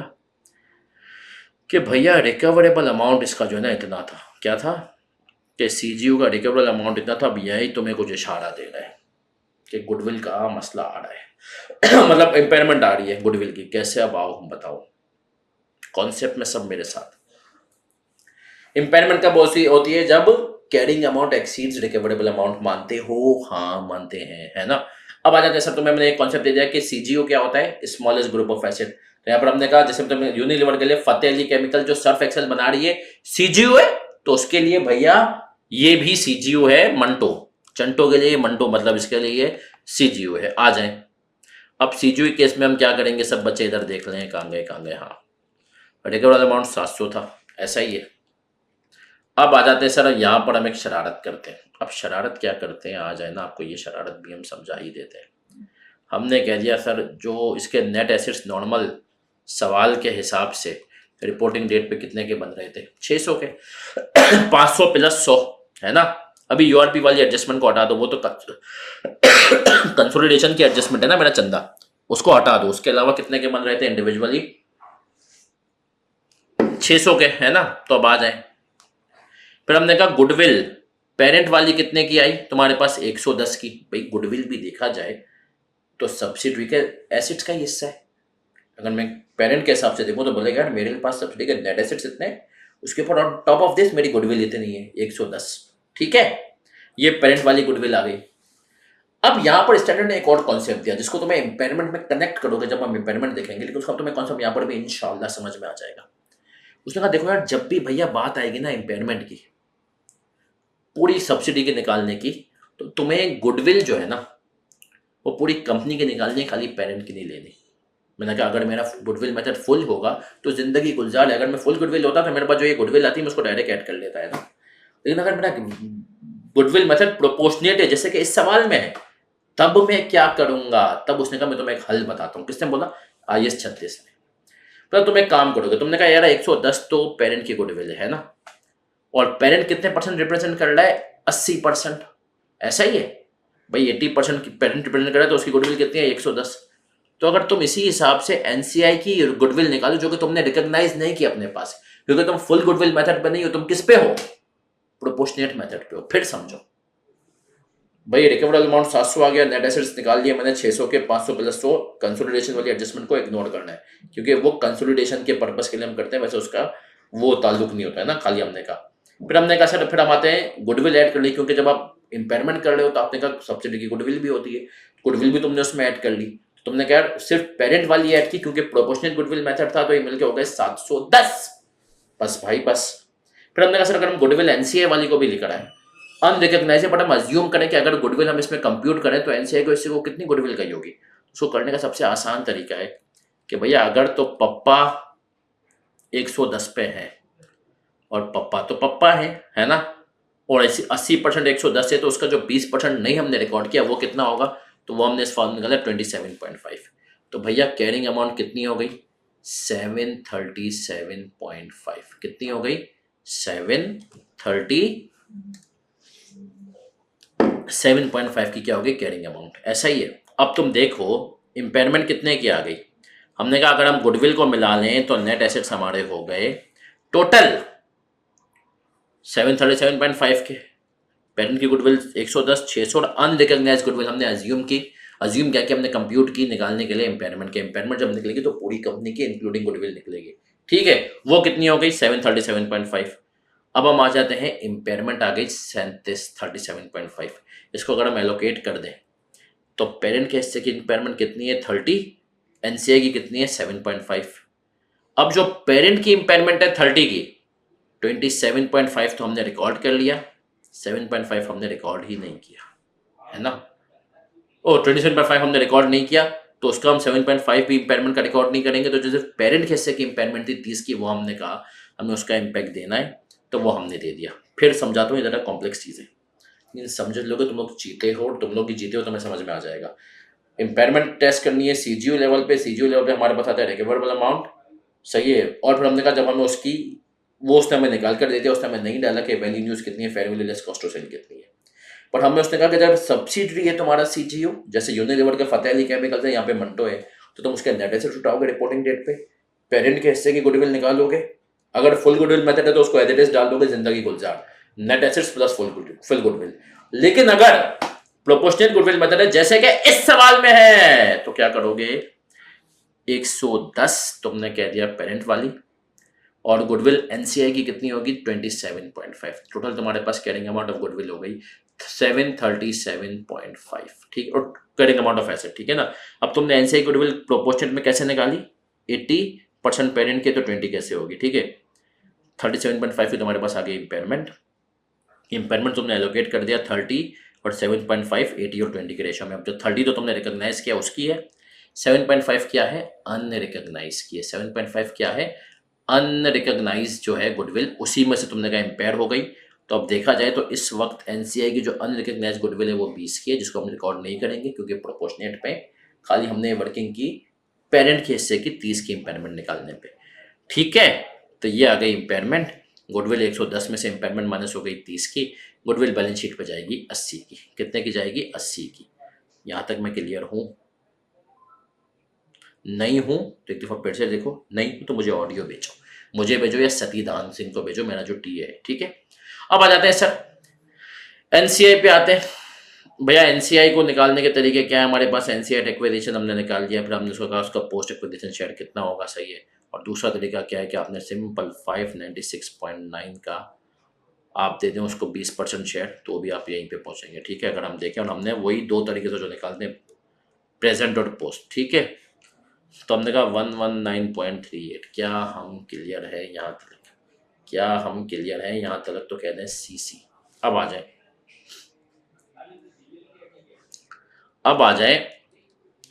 कि भैया रिकवरेबल अमाउंट इसका जो है ना इतना था, क्या था कि सीजीयू का रिकवरेबल अमाउंट इतना था। अब यही तुम्हें कुछ इशारा दे रहा है कि गुडविल का मसला आ रहा है मतलब इंपेयरमेंट आ रही है गुडविल की। कैसे, अब आओ बताओ, कॉन्सेप्ट में सब मेरे साथ। इंपेयरमेंट कब होती है, जब carrying amount exceeds recoverable amount. मानते हो, हाँ मानते हैं, है ना। अब आ जाते हैं सर, तुम्हें मैंने एक कॉन्सेप्ट दे दिया कि सीजीओ क्या होता है, स्मॉलेस्ट ग्रुप ऑफ एसेट। तो यहाँ पर हमने कहा, जैसे तुमने यूनिलीवर के लिए फतेह अली केमिकल जो सर्फ एक्सेल बना रही है सीजीओ है, तो उसके लिए भैया ये भी सीजीओ है। मंटो चंटो के लिए मंटो, मतलब इसके लिए सीजीओ है। आ जाए, अब सीजीओ केस में हम क्या करेंगे, सब बच्चे इधर देख लें, कहाँ गए। हाँ, रिकवरेबल अमाउंट 700 था, ऐसा ही है। अब आ जाते हैं सर, यहाँ पर हम एक शरारत करते हैं। अब शरारत क्या करते हैं, आ जाए ना, आपको ये शरारत भी हम समझा ही देते हैं। हमने कह दिया सर, जो इसके नेट एसेट्स नॉर्मल सवाल के हिसाब से रिपोर्टिंग डेट पे कितने के बन रहे थे, 600 के 500 प्लस 100 है ना। अभी यूआरपी वाली एडजस्टमेंट को हटा दो, वो तो कंसोलिडेशन की एडजस्टमेंट है ना मेरा चंदा, उसको हटा दो। उसके अलावा कितने के बन रहे थे इंडिविजुअली, 600 के, है ना। तो अब आ जाए, फिर हमने कहा गुडविल पेरेंट वाली कितने की आई तुम्हारे पास, 110 की। भाई गुडविल भी देखा जाए तो सब्सिडी के एसेट्स का ही हिस्सा है। अगर मैं पेरेंट के हिसाब से देखूं तो बोलेगा यार मेरे पास सब्सिडी के नेट एसेट्स इतने हैं, उसके ऊपर ऑन टॉप ऑफ दिस मेरी गुडविल इतनी है 110। ठीक है, ये पेरेंट वाली गुडविल आ गई। अब यहां पर स्टैंडर्ड ने एक और कॉन्सेप्ट दिया जिसको तुम्हें इंपेयरमेंट में कनेक्ट करोगे जब हम इंपेयरमेंट देखेंगे, लेकिन उसका तुम्हें कॉन्सेप्ट यहां पर भी इंशाल्लाह समझ में आ जाएगा। उसने कहा देखो यार, जब भी भैया बात आएगी ना इंपेयरमेंट की, पूरी सब्सिडी के निकालने की, तो तुम्हें गुडविल जो है ना वो पूरी कंपनी के निकालनी है, खाली पेरेंट की नहीं लेनी। मैंने कहा अगर मेरा गुडविल मेथड फुल होगा तो जिंदगी गुलजार है, अगर मैं फुल गुडविल होता तो मेरे पास जो ये गुडविल आती मैं उसको डायरेक्ट ऐड कर लेता है ना। लेकिन अगर मेरा गुडविल मेथड प्रोपोर्शनेट है जैसे कि इस सवाल में है, तब मैं क्या करूंगा? तब उसने कहा मैं तुम्हें एक हल बताता हूँ। किसने बोला? IS 36 ने। पर तुम एक काम करोगे, तुमने कहा यार 110 तो पेरेंट की गुडविल है ना, और पेरेंट कितने परसेंट रिप्रेजेंट कर रहा है? 80%। ऐसा ही है भाई, 80% की पेरेंट रिप्रेजेंट कर रहा है तो उसकी गुडविल कितनी है? 110। तो अगर तुम इसी हिसाब से एनसीआई की गुडविल निकालो जो कि तुमने रिकॉग्नाइज नहीं की अपने पास, क्योंकि तुम फुल गुडविल मेथड पे नहीं हो, तुम किस पे हो? प्रोपोर्शनेट मेथड पे हो। फिर समझो भाई, रिकवरेबल अमाउंट 700 आ गया, नेट एसेट्स निकाल लिए मैंने 600 के, 500 प्लस 100, कंसोलिडेशन वाली एडजस्टमेंट को इग्नोर करना है क्योंकि वो कंसोलिडेशन के पर्पस के लिए हम करते हैं, वैसे उसका वो ताल्लुक नहीं होता है ना, खाली हमने कहा। फिर हमने कहा सर फिर हम आते हैं गुडविल ऐड कर ली, क्योंकि जब आप इंपेयरमेंट कर रहे हो तो आपने कहा सब्सिडी की गुडविल भी होती है, गुडविल भी तुमने उसमें ऐड कर ली। तुमने कहा सिर्फ पेरेंट वाली ऐड की क्योंकि प्रोपोर्शनेट गुडविल मेथड था, तो ये मिलकर हो गए 710। बस भाई बस। फिर हमने कहा सर अगर हम गुडविल एनसीए वाली को भी लिख रहे हैं अनरिकग्नाइजेबल, बट हम अज्यूम करें कि अगर गुडविल हम इसमें कंप्यूट करें तो एनसीए को इससे को कितनी गुडविल गई होगी। उसको करने का सबसे आसान तरीका है कि भैया अगर तो पप्पा 110 पे है और पप्पा तो पप्पा है ना, और 80% 110 है तो उसका जो 20% नहीं हमने रिकॉर्ड किया वो कितना होगा? तो वो हमने इस फॉर्म निकाला 27.5। तो भैया कैरिंग अमाउंट कितनी हो गई? 737.5। कितनी हो गई? 737.5 की क्या हो गई कैरिंग अमाउंट। ऐसा ही है। अब तुम देखो इम्पेयरमेंट कितने की आ गई। हमने कहा अगर हम गुडविल को मिला लें तो नेट एसेट्स हमारे हो गए टोटल 737.5 के। पेरेंट की गुडविल 110, 600 और अनरिकग्नाइज गुडविल हमने अज्यूम क्या कि हमने कंप्यूट की निकालने के लिए इम्पेयरमेंट के। इम्पेयरमेंट जब निकलेगी तो पूरी कंपनी की इंक्लूडिंग गुडविल निकलेगी। ठीक है, वो कितनी हो गई? 737.5। अब हम आ जाते हैं इम्पेयरमेंट आ गई 37 इसको अगर हम एलोकेट कर दें तो पेरेंट के हिस्से की इम्पेयरमेंट कितनी है? 30। एनसीए की कितनी है? 7.5। अब जो पेरेंट की इम्पेयरमेंट है 30 की, 27.5 तो हमने रिकॉर्ड कर लिया, 7.5 हमने रिकॉर्ड ही नहीं किया, है ना। ओ 27.5 हमने रिकॉर्ड नहीं किया तो उसका हम 7.5 भी इम्पेयरमेंट का रिकॉर्ड नहीं करेंगे। तो जो सिर्फ पेरेंट के हिस्से की इम्पेयरमेंट थी 30 की, वो हमने कहा हमें उसका इम्पैक्ट देना है, तो वो हमने दे दिया। फिर समझाता हूँ, ये ज़्यादा कॉम्प्लेक्स चीज़ है, लेकिन समझ लोगे तुम लोग जीते हो, और तुम लोग ही जीते हो तो मैं समझ में आ जाएगा। इम्पेयरमेंट टेस्ट करनी है सीजीयू लेवल पे। सीजीयू लेवल पे हमारे पास आता है रिकवरेबल अमाउंट, सही है। और फिर हमने कहा जब हमें उसकी वो उसने हमें निकाल कर दे दिया, उसने हमें नहीं डाला कि वैल्यू न्यूज़ कितनी है, fair value less cost of sale कितनी है। पर हमने उसने कहा कि जब सब्सिडरी है तुम्हारा सीजीयू, जैसे यूनिलीवर के फतेह अली केमिकल्स है, यहाँ पे मंटो है, तो तुम उसके नेट एसेट्स उठाओगे रिपोर्टिंग डेट पे, पेरेंट के हिस्से की गुडविल निकालोगे। अगर फुल गुडविल मेथड है तो उसको एज इट इज डाल दोगे, Zindagi Gulzar, net assets plus full goodwill. लेकिन अगर प्रोपोर्शनल गुडविल मेथड है जैसे कि इस सवाल में है, तो क्या करोगे? 110 तुमने कह दिया पेरेंट वाली, और गुडविल एनसीआई की कितनी होगी? 27.5। टोटल तुम्हारे पास कैरिंग अमाउंट ऑफ गुडविल हो गई 737.5। ठीक, और कैरिंग अमाउंट ऑफ एसेट, ठीक है ना। अब तुमने एनसीआई गुडविल प्रोपोर्शनेट में कैसे निकाली? 80% पेरेंट के तो 20 कैसे होगी? ठीक है, 37.5 की तुम्हारे पास आ गई इम्पेयरमेंट। इम्पेयरमेंट तुमने एलोकेट कर दिया 30 और 7.5, 80 और 20 के रेशो में। अब जो 30 तो तुमने रिकॉग्नाइज किया उसकी है, 7.5 क्या है? अनरिकॉग्नाइज की है। 7.5 क्या है? अनरिकॉग्नाइज जो है गुडविल, उसी में से तुमने कहा इम्पेयर हो गई। तो अब देखा जाए तो इस वक्त एनसीआई की जो अनरिकॉग्नाइज गुडविल है वो 20 की है, जिसको हम रिकॉर्ड नहीं करेंगे क्योंकि प्रोपोर्शनेट पे खाली हमने वर्किंग की पेरेंट के हिस्से की 30 की इम्पेयरमेंट निकालने पे। ठीक है, तो ये आ गई इम्पेयरमेंट। गुडविल 110 में से इम्पेयरमेंट माइनस हो गई 30 की। गुडविल बैलेंस शीट पर जाएगी 80 की। कितने की जाएगी? 80 की। यहाँ तक मैं क्लियर हूँ? नहीं हूँ तो एक दफ़ा फिर से देखो, नहीं हूँ तो मुझे ऑडियो भेजो, मुझे भेजो या सतीदान सिंह को भेजो, मेरा जो टी है। ठीक है, अब आ जाते हैं सर एनसीआई पे आते हैं। भैया एनसीआई को निकालने के तरीके क्या है हमारे पास? एनसीआई एक्विजिशन हमने निकाल दिया, फिर हमने उसको कहा उसका पोस्ट एक्विजिशन शेयर कितना होगा, सही है। और दूसरा तरीका क्या है कि आपने सिंपल 596.9 का आप दे दें उसको 20% शेयर, तो भी आप यहीं पे पहुंचेंगे। ठीक है, अगर हम देखें, और हमने वही दो तरीके से जो निकालते हैं, प्रेजेंट और पोस्ट। ठीक है, तो हमने कहा 119.38। क्या हम क्लियर है यहाँ तक? क्या हम क्लियर है यहाँ तक? तो कह दें सीसी। अब आ जाए, अब आ जाए,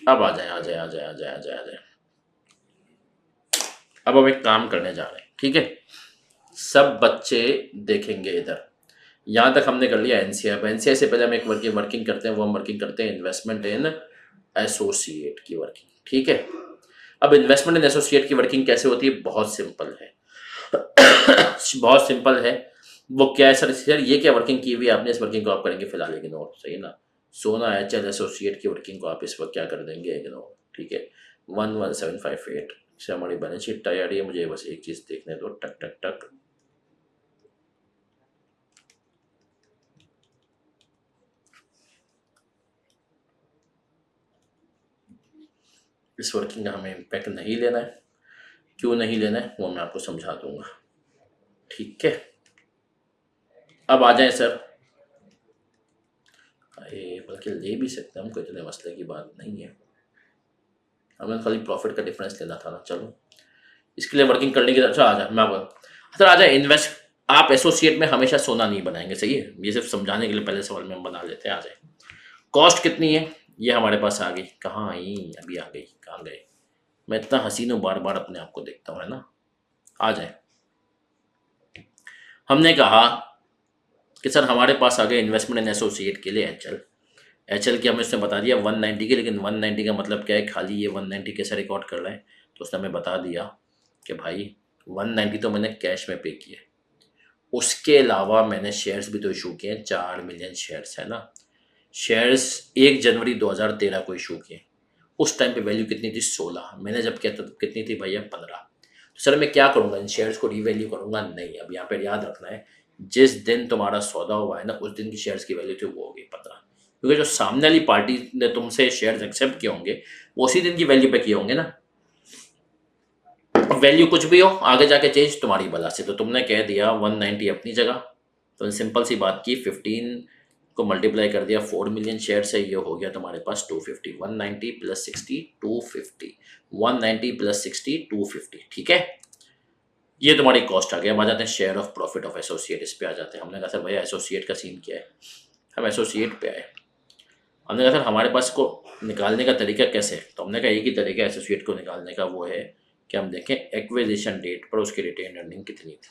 अब आ जाए, आ जाए, आ जाए, आ जाए, आ जाए, आ जाए। अब हम एक काम करने जा रहे हैं, ठीक है। सब बच्चे देखेंगे इधर। यहाँ तक हमने कर लिया एनसीआई। अब एनसीआई से पहले हम एक वर्किंग करते हैं, वो हम वर्किंग करते हैं इन्वेस्टमेंट इन एसोसिएट की वर्किंग, ठीक है। अब इन्वेस्टमेंट इन एसोसिएट की वर्किंग कैसे होती है, बहुत सिंपल है। बहुत सिंपल है। वो क्या है सर ये क्या वर्किंग की हुई है आपने, इस वर्किंग को आप करेंगे फिलहाल इग्नोर, सही ना। सोना एचएल एसोसिएट की वर्किंग को आप इस वक्त क्या कर देंगे, इग्नोर, ठीक है। 11758 से हमारी बैलेंस शीट तैयारी है। मुझे बस एक चीज देखने दो, टक टक टक। इस वर्किंग का हमें इम्पैक्ट नहीं लेना है। क्यों नहीं लेना है वो मैं आपको समझा दूंगा, ठीक है। अब आ जाए सर, बल्कि ले भी सकते हैं हम, कोई इतने मसले की बात नहीं है। हमें खाली प्रॉफिट का डिफरेंस लेना था ना। चलो इसके लिए वर्किंग करने की, अच्छा आ जाए मैं आपको, सर आ जाए इन्वेस्ट। आप एसोसिएट में हमेशा सोना नहीं बनाएंगे, सही है। ये सिर्फ समझाने के लिए पहले सवाल में हम बना लेते हैं। आ जाए कॉस्ट कितनी है, ये हमारे पास आ गई। कहाँ आई, अभी आ गई, कहाँ गए। मैं इतना हसीन हूँ, बार बार अपने आप को देखता हूँ, है ना। आ जाए, हमने कहा कि सर हमारे पास आ गए इन्वेस्टमेंट इन एसोसिएट के लिए एचएल। एचएल की हमें उसने बता दिया 190 की, लेकिन 190 का मतलब क्या है, खाली ये 190 कैसे रिकॉर्ड कर रहे हैं, तो उसने हमें बता दिया कि भाई 190 तो मैंने कैश में पे किए, उसके अलावा मैंने शेयर्स भी तो इशू किए हैं, 4 मिलियन शेयर्स, है ना। शेयर्स 1 जनवरी 2013 को इशू किए। उस टाइम पे वैल्यू कितनी थी, 16। मैंने जब किया तो कितनी थी भैया, 15। तो सर मैं क्या करूँगा, इन शेयर्स को रीवैल्यू करूँगा, नहीं। अब यहाँ पे याद रखना है, जिस दिन तुम्हारा सौदा हुआ है ना, उस दिन की शेयर्स की वैल्यू थी वो होगी 15, क्योंकि जो सामने वाली पार्टी ने तुमसे शेयर्स एक्सेप्ट किए होंगे वो उसी दिन की वैल्यू पे किए होंगे ना। वैल्यू कुछ भी हो, आगे जाके चेंज तुम्हारी बला से। तो तुमने कह दिया 190 अपनी जगह, तो सिंपल सी बात की 15 को मल्टीप्लाई कर दिया 4 मिलियन शेयर से, ये हो गया तुम्हारे पास 250। 190 प्लस 60 250, 190 प्लस 60 250, ठीक है। ये तुम्हारी कॉस्ट आ गया। अब आ जाते हैं share of profit of associate, इस पे आ जाते हैं। हमने कहा सर भैया एसोसिएट का सीन क्या है, हम एसोसिएट पे आए। हमने कहा सर हमारे पास को निकालने का तरीका कैसे है, तो हमने कहा एक ही तरीका एसोसिएट को निकालने का, वो है कि हम देखें एक्विजिशन डेट पर उसकी रिटेन अर्निंग कितनी थी।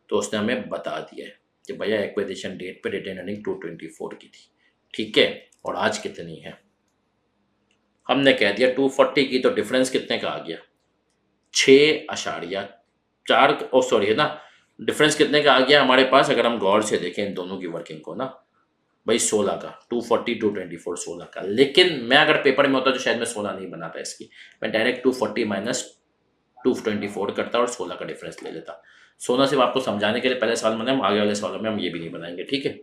तो उसने हमें बता दिया है कि भैया एक्विजिशन डेट पे रिटेन अर्निंग 224 की थी, ठीक है। और आज कितनी है, हमने कह दिया 240 की। तो डिफरेंस कितने का आ गया, 6.4, ओ सॉरी है ना। डिफरेंस कितने का आ गया हमारे पास, अगर हम गौर से देखें इन दोनों की वर्किंग को ना, भाई 16 का, 240 224 16 का। लेकिन मैं अगर पेपर में होता तो शायद मैं 16 नहीं बनाता इसकी, मैं डायरेक्ट 240 माइनस 224 करता और 16 का डिफरेंस ले लेता। सोना सिर्फ आपको समझाने के लिए पहले सवाल बनाए, हम आगे वाले सवालों में हम ये भी नहीं बनाएंगे, ठीक है।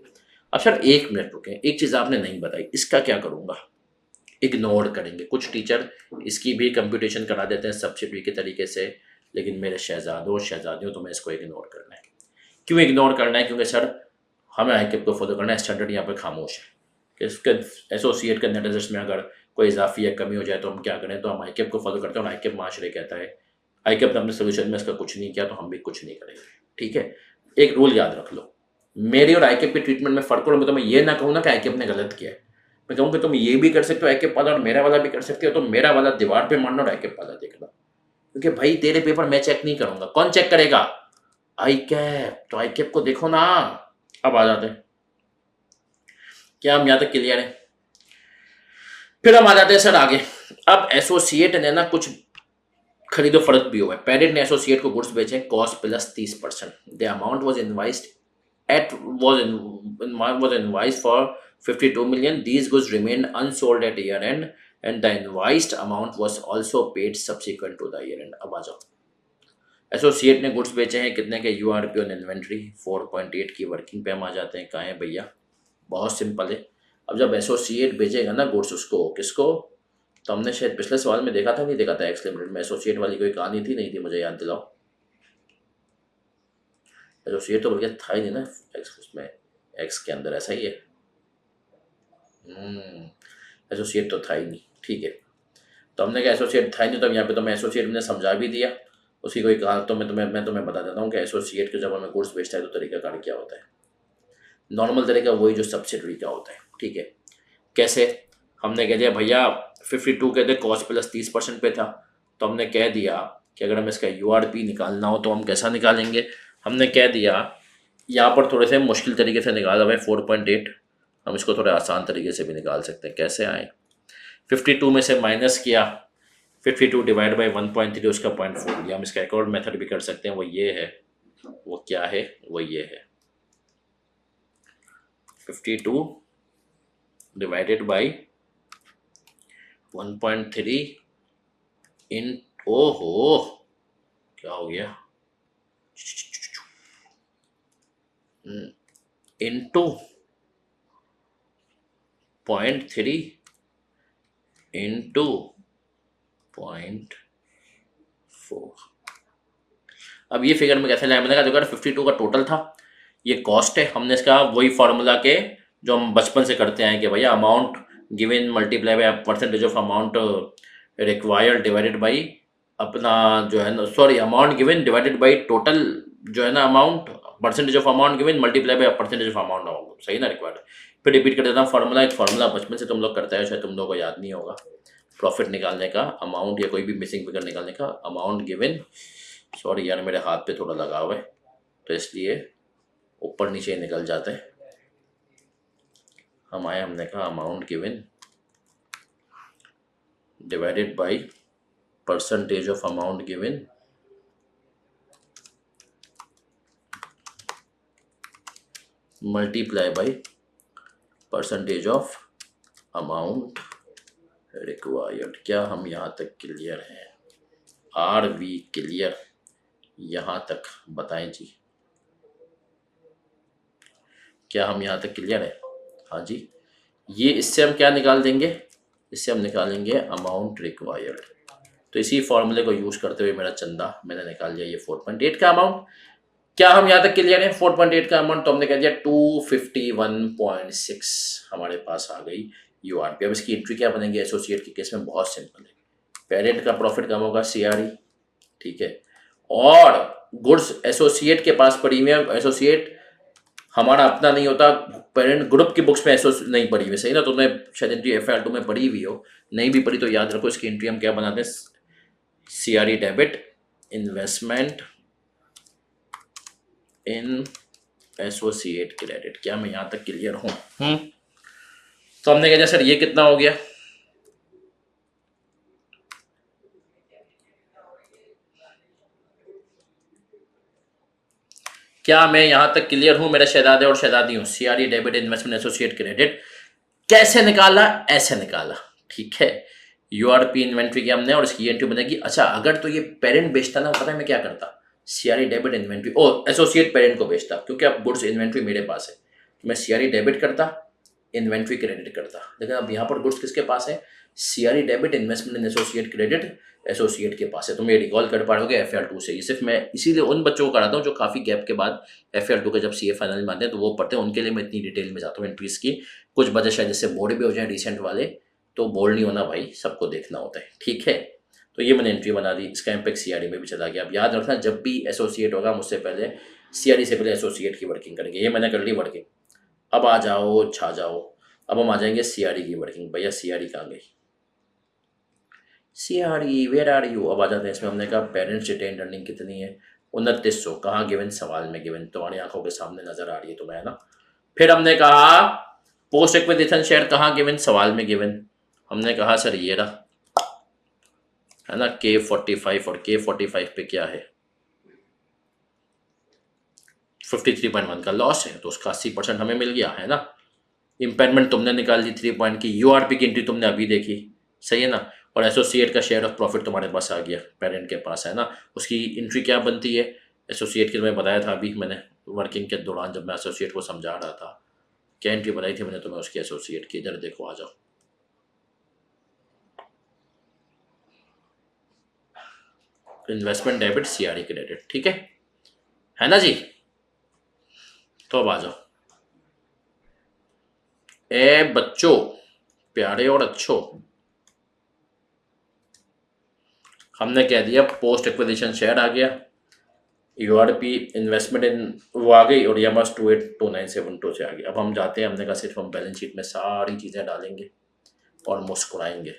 अब सर 1 मिनट रुके, एक चीज़ आपने नहीं बताई, इसका क्या करूँगा, इग्नोर करेंगे। कुछ टीचर इसकी भी कंप्यूटेशन करा देते हैं सब्सिडी के तरीके से, लेकिन मेरे शहजादों शहजादियों तुम्हें इसको इग्नोर करना है। क्यों इग्नोर करना है, क्योंकि सर हमें आईकेप को फॉलो करना है। स्टैंडर्ड यहाँ पर खामोश है कि इसके एसोसिएट के नेट एसेट्स में अगर कोई इजाफी या कमी हो जाए तो हम क्या करें, तो हम आईकेप को फॉलो करते हैं। और आईकेप माशरे कहता है, आईकेप ने अपने सोल्यूशन में इसका कुछ नहीं किया तो हम भी कुछ नहीं करेंगे, ठीक है। एक रूल याद रख लो, मेरी और आईकेप के ट्रीटमेंट में फर्क करो। तो मैं ये ना कहूँ ना कि आईकेप ने गलत किया है, मैं कहूँ कि तुम ये भी कर सकते हो आईकेप वाला और मेरा वाला भी कर सकते हो, तो मेरा वाला दीवार पे मारना और आईकेप वाला देखना। क्योंकि भाई तेरे पेपर मैं चेक नहीं करूंगा, कौन चेक करेगा, आईकेप। तो आईकेप को देखो ना। अब आ जाते हैं, क्या हम यहाँ तक क्लियर है। फिर हम आ जाते हैं सर आगे। अब एसोसिएट ने ना कुछ खरीदो फरोख्त भी हुआ है। पेरेंट ने एसोसिएट को गुड्स बेचे cost plus 30%। The amount was invoiced at was invoiced for 52 million. These goods remained unsold at year end and the invoiced amount was also paid subsequent to the year end. अब आ जाओ, associate ने goods बेचे हैं कितने के, URP on inventory 4.8 की working पे हम आ जाते हैं। कहाँ है भैया, बहुत सिंपल है। अब जब एसोसिएट बेचेगा ना गुड्स, उसको किसको, तो हमने शायद पिछले सवाल में देखा था, नहीं देखा था, एक्स लिमिटेड में एसोसिएट वाली कोई कहानी थी, नहीं थी, मुझे याद दिलाओ। एसोसिएट तो बल्कि था ही नहीं ना एक्स, उसमें एक्स के अंदर ऐसा ही है। एसोसिएट तो था ही नहीं, ठीक है। तो हमने कहा एसोसिएट था ही नहीं, तो यहाँ पे तो मैं एसोसिएट मैंने समझा भी दिया। उसकी कोई कहा तो मैं तुम्हें बता देता हूँ कि एसोसिएट के जब हमें गुड्स बेचता है तो तरीका कार क्या होता है। नॉर्मल तरीका वही जो सब्सिडरी का होता है, ठीक है। कैसे, हमने कह दिया भैया 52 कहते कॉस्ट प्लस 30% पे था, तो हमने कह दिया कि अगर हमें इसका URP निकालना हो तो हम कैसा निकालेंगे। हमने कह दिया यहाँ पर थोड़े से मुश्किल तरीके से निकाला हुआ है 4.8, हम इसको थोड़े आसान तरीके से भी निकाल सकते हैं। कैसे आए, 52 में से माइनस किया, 52 डिवाइड बाई 1.3 उसका 0.4 दिया। हम इसका एक और मेथड भी कर सकते हैं, वो ये है, वो क्या है, वो ये है 52 डिवाइडेड बाई 1.3 इन, ओहो क्या हो गया, इंटू 0.3 इंटू 0.4। अब ये फिगर में कैसे लाया, मैंने कहा देखो 52 का टोटल था, ये कॉस्ट है, हमने इसका वही फॉर्मूला के जो हम बचपन से करते हैं कि भैया amount given multiply by percentage of amount required divided by अपना जो है ना, sorry amount given divided by total जो है ना amount, percentage of amount given multiply by percentage of amount, सही ना रिक्वायर्ड। फिर रिपीट कर देता हूँ फार्मूला, एक फार्मूला बचपन से तुम लोग करते हैं, शायद तुम लोगों को याद नहीं होगा। प्रॉफिट निकालने का अमाउंट या कोई भी मिसिंग फिगर निकालने का अमाउंट गिवन, सॉरी यार मेरे हाथ पे थोड़ा लगा हुआ है तो इसलिए ऊपर नीचे निकल जाते हैं। हमने कहा amount given divided by percentage of amount given multiply by percentage of amount required. क्या हम यहाँ तक क्लियर हैं? आर वी क्लियर यहाँ तक? बताएं जी, क्या हम यहाँ तक क्लियर है? हाँ जी। ये इससे हम क्या निकाल देंगे, इससे हम निकालेंगे अमाउंट रिक्वायर्ड। तो इसी फॉर्मूले को यूज करते हुए मेरा चंदा मैंने निकाल लिया ये 4.8 का अमाउंट। क्या हम यहाँ तक क्लियर है? 4.8 का अमाउंट तो हमने कह दिया 251.6 हमारे पास आ गई URP। अब इसकी एंट्री क्या बनेगी एसोसिएट के केस में? बहुत सिंपल है, पेरेंट का प्रॉफिट कम होगा CRE, ठीक है, और गुड्स एसोसिएट के पास पड़ी हुई है, एसोसिएट हमारा अपना नहीं होता, पेरेंट ग्रुप की बुक्स में नहीं पड़ी हुई, सही ना। तुमने शायद एंट्री FR2 में पढ़ी हुई हो, नहीं भी पढ़ी तो याद रखो इसकी एंट्री हम क्या बनाते हैं, CRE डेबिट इन्वेस्टमेंट इन एसोसिएट क्रेडिट। क्या मैं यहां तक क्लियर हूं? तो हमने कह दिया सर ये कितना हो गया, क्या मैं यहां तक क्लियर हूं मेरे शहजादे और शहजादी हूं? CRE debit investment associate credit कैसे निकाला? ऐसे निकाला, ठीक है। URP इन्वेंट्री की हमने और इसकी एंट्री बनेगी। अच्छा अगर तो ये पेरेंट बेचता ना, पता है मैं क्या करता, CRE डेबिट इन्वेंट्री ओ एसोसिएट पेरेंट को बेचता, क्योंकि अब गुड्स इन्वेंट्री मेरे पास है तो मैं CRE डेबिट करता, इन्वेंट्री क्रेडिट करता। लेकिन अब यहाँ पर गुड्स किसके पास है? CRE डेबिट इन्वेस्टमेंट इन एसोसिएट क्रेडिट एसोसिएट के पास है। तो मैं रिकॉल कर पाओगे FR2 से। ये सिर्फ मैं इसीलिए उन बच्चों को कराता हूँ जो काफ़ी गैप के बाद FR2 के जब CA फाइनल में आते हैं तो वो पढ़ते हैं, उनके लिए मैं इतनी डिटेल में जाता हूँ एंट्रीज की। कुछ बच्चे शायद जिससे बोर्ड भी हो जाए रिसेंट वाले, तो बोर्ड नहीं होना भाई, सबको देखना होता है, ठीक है। तो ये मैंने एंट्री बना दी, इसका इम्पैक्ट CRE में भी चला गया। अब याद रखना जब भी एसोसिएट होगा मुझसे पहले CRE से पहले एसोसिएट की वर्किंग करेंगे। ये मैंने कर ली वर्किंग। अब आ जाओ छा जाओ, अब हम आ जाएंगे CRE की वर्किंग। भैया CRE कहाँ गई? CRE where are you? अब आ जाते हैं इसमें। हमने कहा पेरेंट्स रिटेन अर्निंग कितनी है? 2900। कहाँ गिवन? सवाल में गिवन, तुम्हारी आंखों के सामने नजर आ रही है तुम्हें, है ना। फिर हमने कहा पोस्ट एक्विजिशन शेयर कहाँ गिवन? सवाल में गिवन। हमने कहा सर ये रहा, है ना, K45, और K45 पे क्या है? 53.1 का लॉस है, तो उसका 80% हमें मिल गया, है ना। इम्पेयरमेंट तुमने निकाल ली 3 पॉइंट की, URP की एंट्री तुमने अभी देखी, सही है ना, और एसोसिएट का शेयर ऑफ प्रॉफिट तुम्हारे पास आ गया, पेरेंट के पास, है ना। उसकी एंट्री क्या बनती है एसोसिएट की? तुम्हें बताया था अभी मैंने वर्किंग के दौरान जब मैं एसोसिएट को समझा रहा था, क्या एंट्री बनाई थी मैंने तुम्हें उसकी एसोसिएट की। इधर देखो, आ जाओ, इन्वेस्टमेंट डेबिट CRE क्रेडिट, ठीक है ना जी। तो अब आ जाओ ए बच्चों प्यारे और अच्छों, हमने कह दिया पोस्ट एक्विजिशन शेयर आ गया, URP इन्वेस्टमेंट इन वो आ गई, और YMS 282972 से आ गई। अब हम जाते हैं, हमने कहा सिर्फ हम बैलेंस शीट में सारी चीज़ें डालेंगे और मुस्कुराएंगे।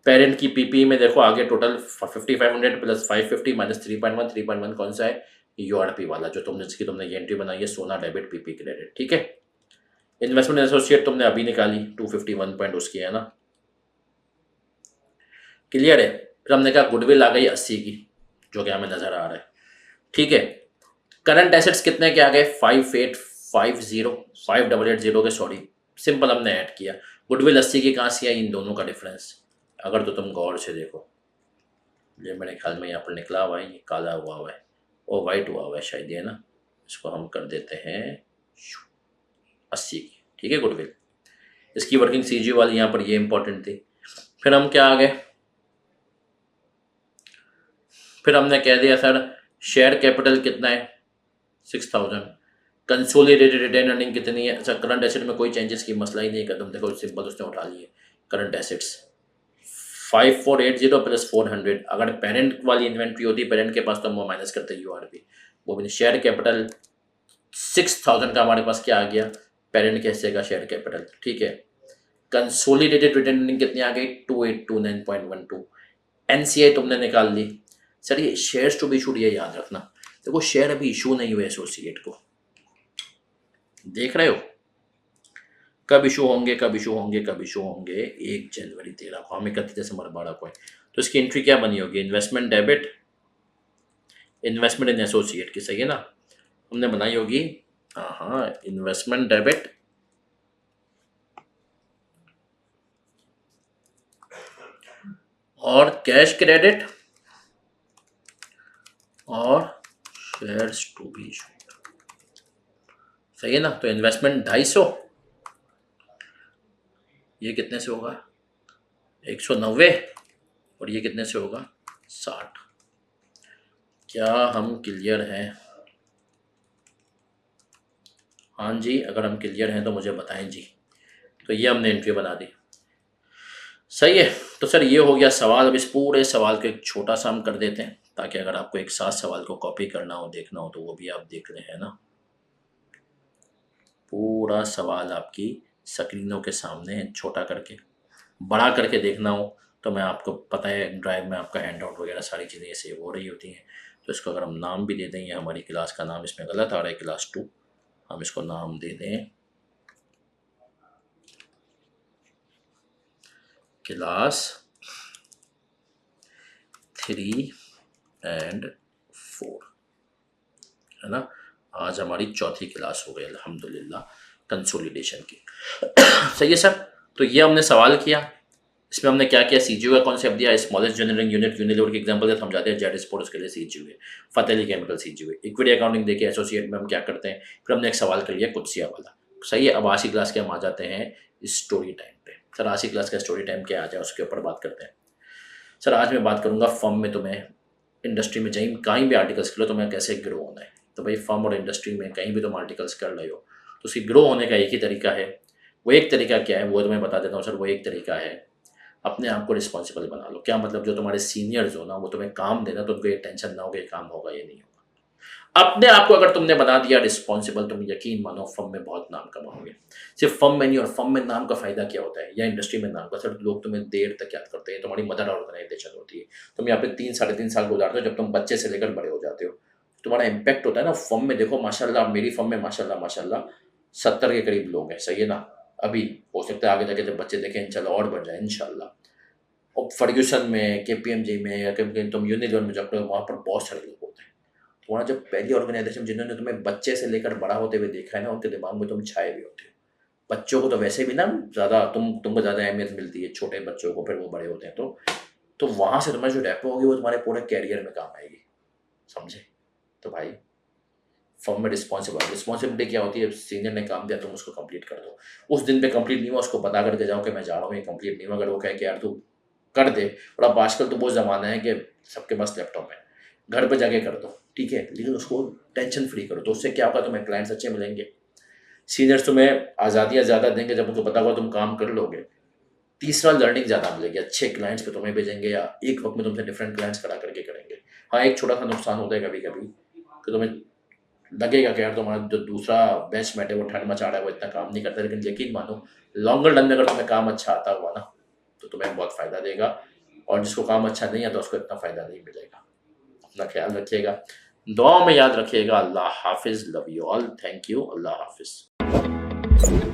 पेरेंट की पीपी में देखो आगे टोटल 5500 प्लस 550 माइनस 3.1, 3.1 कौन सा है, यूआरपी वाला जो तुमने जिसकी तुमने ये एंट्री बनाई है, सोना डेबिट पीपी क्रेडिट, ठीक है। इन्वेस्टमेंट एसोसिएट तुमने अभी निकाली 251 पॉइंट उसकी है ना, क्लियर है। फिर हमने कहा गुडविल आ गई 80 की, जो कि हमें नजर आ रहा है, ठीक है। करंट एसेट्स कितने के आ गए, 5880 के, सॉरी सिंपल हमने ऐड किया। गुडविल 80 की कहाँ से आई, इन दोनों का डिफरेंस अगर तो तुम गौर से देखो, ये मेरे ख्याल में यहाँ पर निकला हुआ है, ये काला हुआ है और वाइट हुआ है शायद, ये ना, इसको हम कर देते हैं 80 की, ठीक है गुडविल। इसकी वर्किंग सीजी वाली यहाँ पर ये इंपॉर्टेंट थी। फिर हम क्या आ गए, फिर हमने कह दिया सर शेयर कैपिटल कितना है 6000, कंसोलिडेटेड रिटेन अर्निंग कितनी है। अच्छा करंट एसेट में कोई चेंजेस की मसला ही नहीं कर, तुम देखो सिंपल उसने उठा लिए करंट एसेट्स 5480 प्लस 400, अगर पेरेंट वाली इन्वेंट्री होती पेरेंट के पास तो हम वो माइनस करते यूआरपी, वो भी शेयर कैपिटल 6000 का हमारे पास क्या आ गया, पेरेंट के हिस्से का शेयर कैपिटल, ठीक है। कंसोलिडेटेड रिटेन अर्निंग कितनी आ गई 2829.12, एनसीआई तुमने निकाल ली। सर ये शेयर्स टू बी इशूड ये याद रखना, देखो शेयर अभी इशू नहीं हुए एसोसिएट को, देख रहे हो कब इशू होंगे, कब इशू होंगे, कब इशू होंगे, 1 जनवरी 13 को, हम 31 दिसंबर 12 को है। तो इसकी एंट्री क्या बनी होगी, इन्वेस्टमेंट डेबिट, इन्वेस्टमेंट इन एसोसिएट की, सही है ना, हमने बनाई होगी, हाँ इन्वेस्टमेंट डेबिट और कैश क्रेडिट और शेयर्स टू बी इशूड, सही है ना। तो इन्वेस्टमेंट 250, ये कितने से होगा 190, और ये कितने से होगा 60। क्या हम क्लियर हैं, हाँ जी, अगर हम क्लियर हैं तो मुझे बताएं जी। तो ये हमने एंट्री बना दी, सही है। तो सर ये हो गया सवाल। अब इस पूरे सवाल को एक छोटा सा हम कर देते हैं, ताकि अगर आपको एक साथ सवाल को कॉपी करना हो, देखना हो, तो वो भी आप देख लें, है ना। पूरा सवाल आपकी स्क्रीनों के सामने है, छोटा करके, बड़ा करके देखना हो तो मैं आपको पता है ड्राइव में आपका हैंड आउट वगैरह सारी चीज़ें सेव हो रही होती हैं। तो इसको अगर हम नाम भी दे दें, या हमारी क्लास का नाम इसमें गलत आ रहा है क्लास 2, हम इसको नाम दे दें क्लास 3 एंड 4, है ना। आज हमारी चौथी क्लास हो गई अल्हम्दुलिल्लाह कंसोलिडेशन की। सही है सर। तो ये हमने सवाल किया, इसमें हमने क्या किया, सीजीयू का कॉन्सेप्ट दिया, स्मॉलेस्ट जनरेटिंग यूनिट यूनिलीवर के एग्जांपल से समझाते हैं, जेड स्पोर्ट्स के लिए सीजीयू है, फतेह अली केमिकल सीजीयू है। इक्विटी अकाउंटिंग देखिए एसोसिएट में हम क्या करते हैं, फिर हमने एक सवाल कर लिया कुत्सिया वाला, सही है। अब आज की क्लास के हम आ जाते हैं स्टोरी टाइम पे। सर आज की क्लास का स्टोरी टाइम क्या आ जाए उसके ऊपर बात करते हैं। सर आज मैं बात करूंगा फर्म में तुम्हें इंडस्ट्री में कहीं भी आर्टिकल्स कर लो तुम्हें कैसे ग्रो होना है। तो भाई फर्म और इंडस्ट्री में कहीं भी तुम आर्टिकल्स कर रहे हो तो उसकी ग्रो होने का एक ही तरीका है। वो एक तरीका क्या है वो तुम्हें बता देता हूँ सर। वो एक तरीका है अपने आप को रिस्पॉन्सिबल बना लो। क्या मतलब, जो तुम्हारे सीनियर्स हो ना वो तुम्हें काम देना तो उनको ये टेंशन ना हो कि ये काम होगा ये नहीं होगा। अपने आप को अगर तुमने बना दिया रिस्पॉन्सिबल, तुम यकीन मानो फर्म में बहुत नाम कमाओगे। सिर्फ फर्म में नहीं, और फर्म में नाम का फायदा क्या होता है या इंडस्ट्री में नाम का, सर लोग तुम्हें देर तक याद करते हैं। तुम्हारी मदर ऑर्गेनाइजेशन होती है, तुम यहाँ पे 3-3.5 साल गुजारते हो, जब तुम बच्चे से लेकर बड़े हो जाते हो तुम्हारा इम्पैक्ट होता है ना फर्म में। देखो माशाल्लाह मेरी फर्म में माशाल्लाह 70 के करीब लोग हैं, सही है ना। अभी हो सकता है आगे जाके जब बच्चे देखें इंशाल्लाह और बढ़ जाए इंशाल्लाह। और फर्ग्यूसन में, KPMG में, या कहीं तुम यूनिलीवर में जाते हो वहाँ पर बहुत सारे लोग होते हैं। तुम्हारा जब पहली ऑर्गेनाइजेशन जिन्होंने तुम्हें बच्चे से लेकर बड़ा होते हुए देखा है ना, उनके दिमाग में तुम छाए भी होते हो। बच्चों को तो वैसे भी ना ज़्यादा तुमको ज़्यादा अहमियत मिलती है, छोटे बच्चों को, फिर वो बड़े होते हैं तो वहाँ से तुम्हारी जो रेपो होगी वो तुम्हारे पूरे कैरियर में काम आएगी, समझे। तो भाई फर्म में रिस्पॉन्सिबिलिटी क्या होती है, सीनियर ने काम दिया तुम उसको कंप्लीट कर दो। उस दिन पे कंप्लीट नहीं हुआ उसको बता करके जाओ कि मैं जा रहा हूँ, ये कंप्लीट नहीं हुआ। अगर वो कहे कि यार तू कर दे, और अब आजकल तो बहुत ज़माना है कि सबके पास लैपटॉप है, घर पे जाके कर दो, ठीक है, लेकिन उसको टेंशन फ्री करो। तो उससे क्या होगा, तुम्हें क्लाइंट्स अच्छे मिलेंगे, सीनियर्स तुम्हें आज़ादियाँ ज़्यादा देंगे जब उनको पता होगा तुम काम कर लोगे। तीसरा लर्निंग ज़्यादा मिलेगी, अच्छे क्लाइंट्स पे तुम्हें भेजेंगे या एक वक्त में तुमसे डिफरेंट क्लाइंट्स करा करके करेंगे। हाँ एक छोटा सा नुकसान होता है कभी कभी कि तुम्हें लगेगा कि यार तुम्हारा जो दूसरा बैचमेट है वो ठंड मचा रहा है, वो इतना काम नहीं करता, लेकिन यकीन मानो लॉन्गर रन में अगर तुम्हें काम अच्छा आता हुआ ना तो तुम्हें बहुत फ़ायदा देगा। और जिसको काम अच्छा नहीं आता उसको इतना फ़ायदा नहीं मिलेगा। अपना ख्याल रखिएगा, दुआ में याद रखिएगा। अल्लाह हाफ़िज़, love you all, thank you, अल्लाह हाफ़िज़।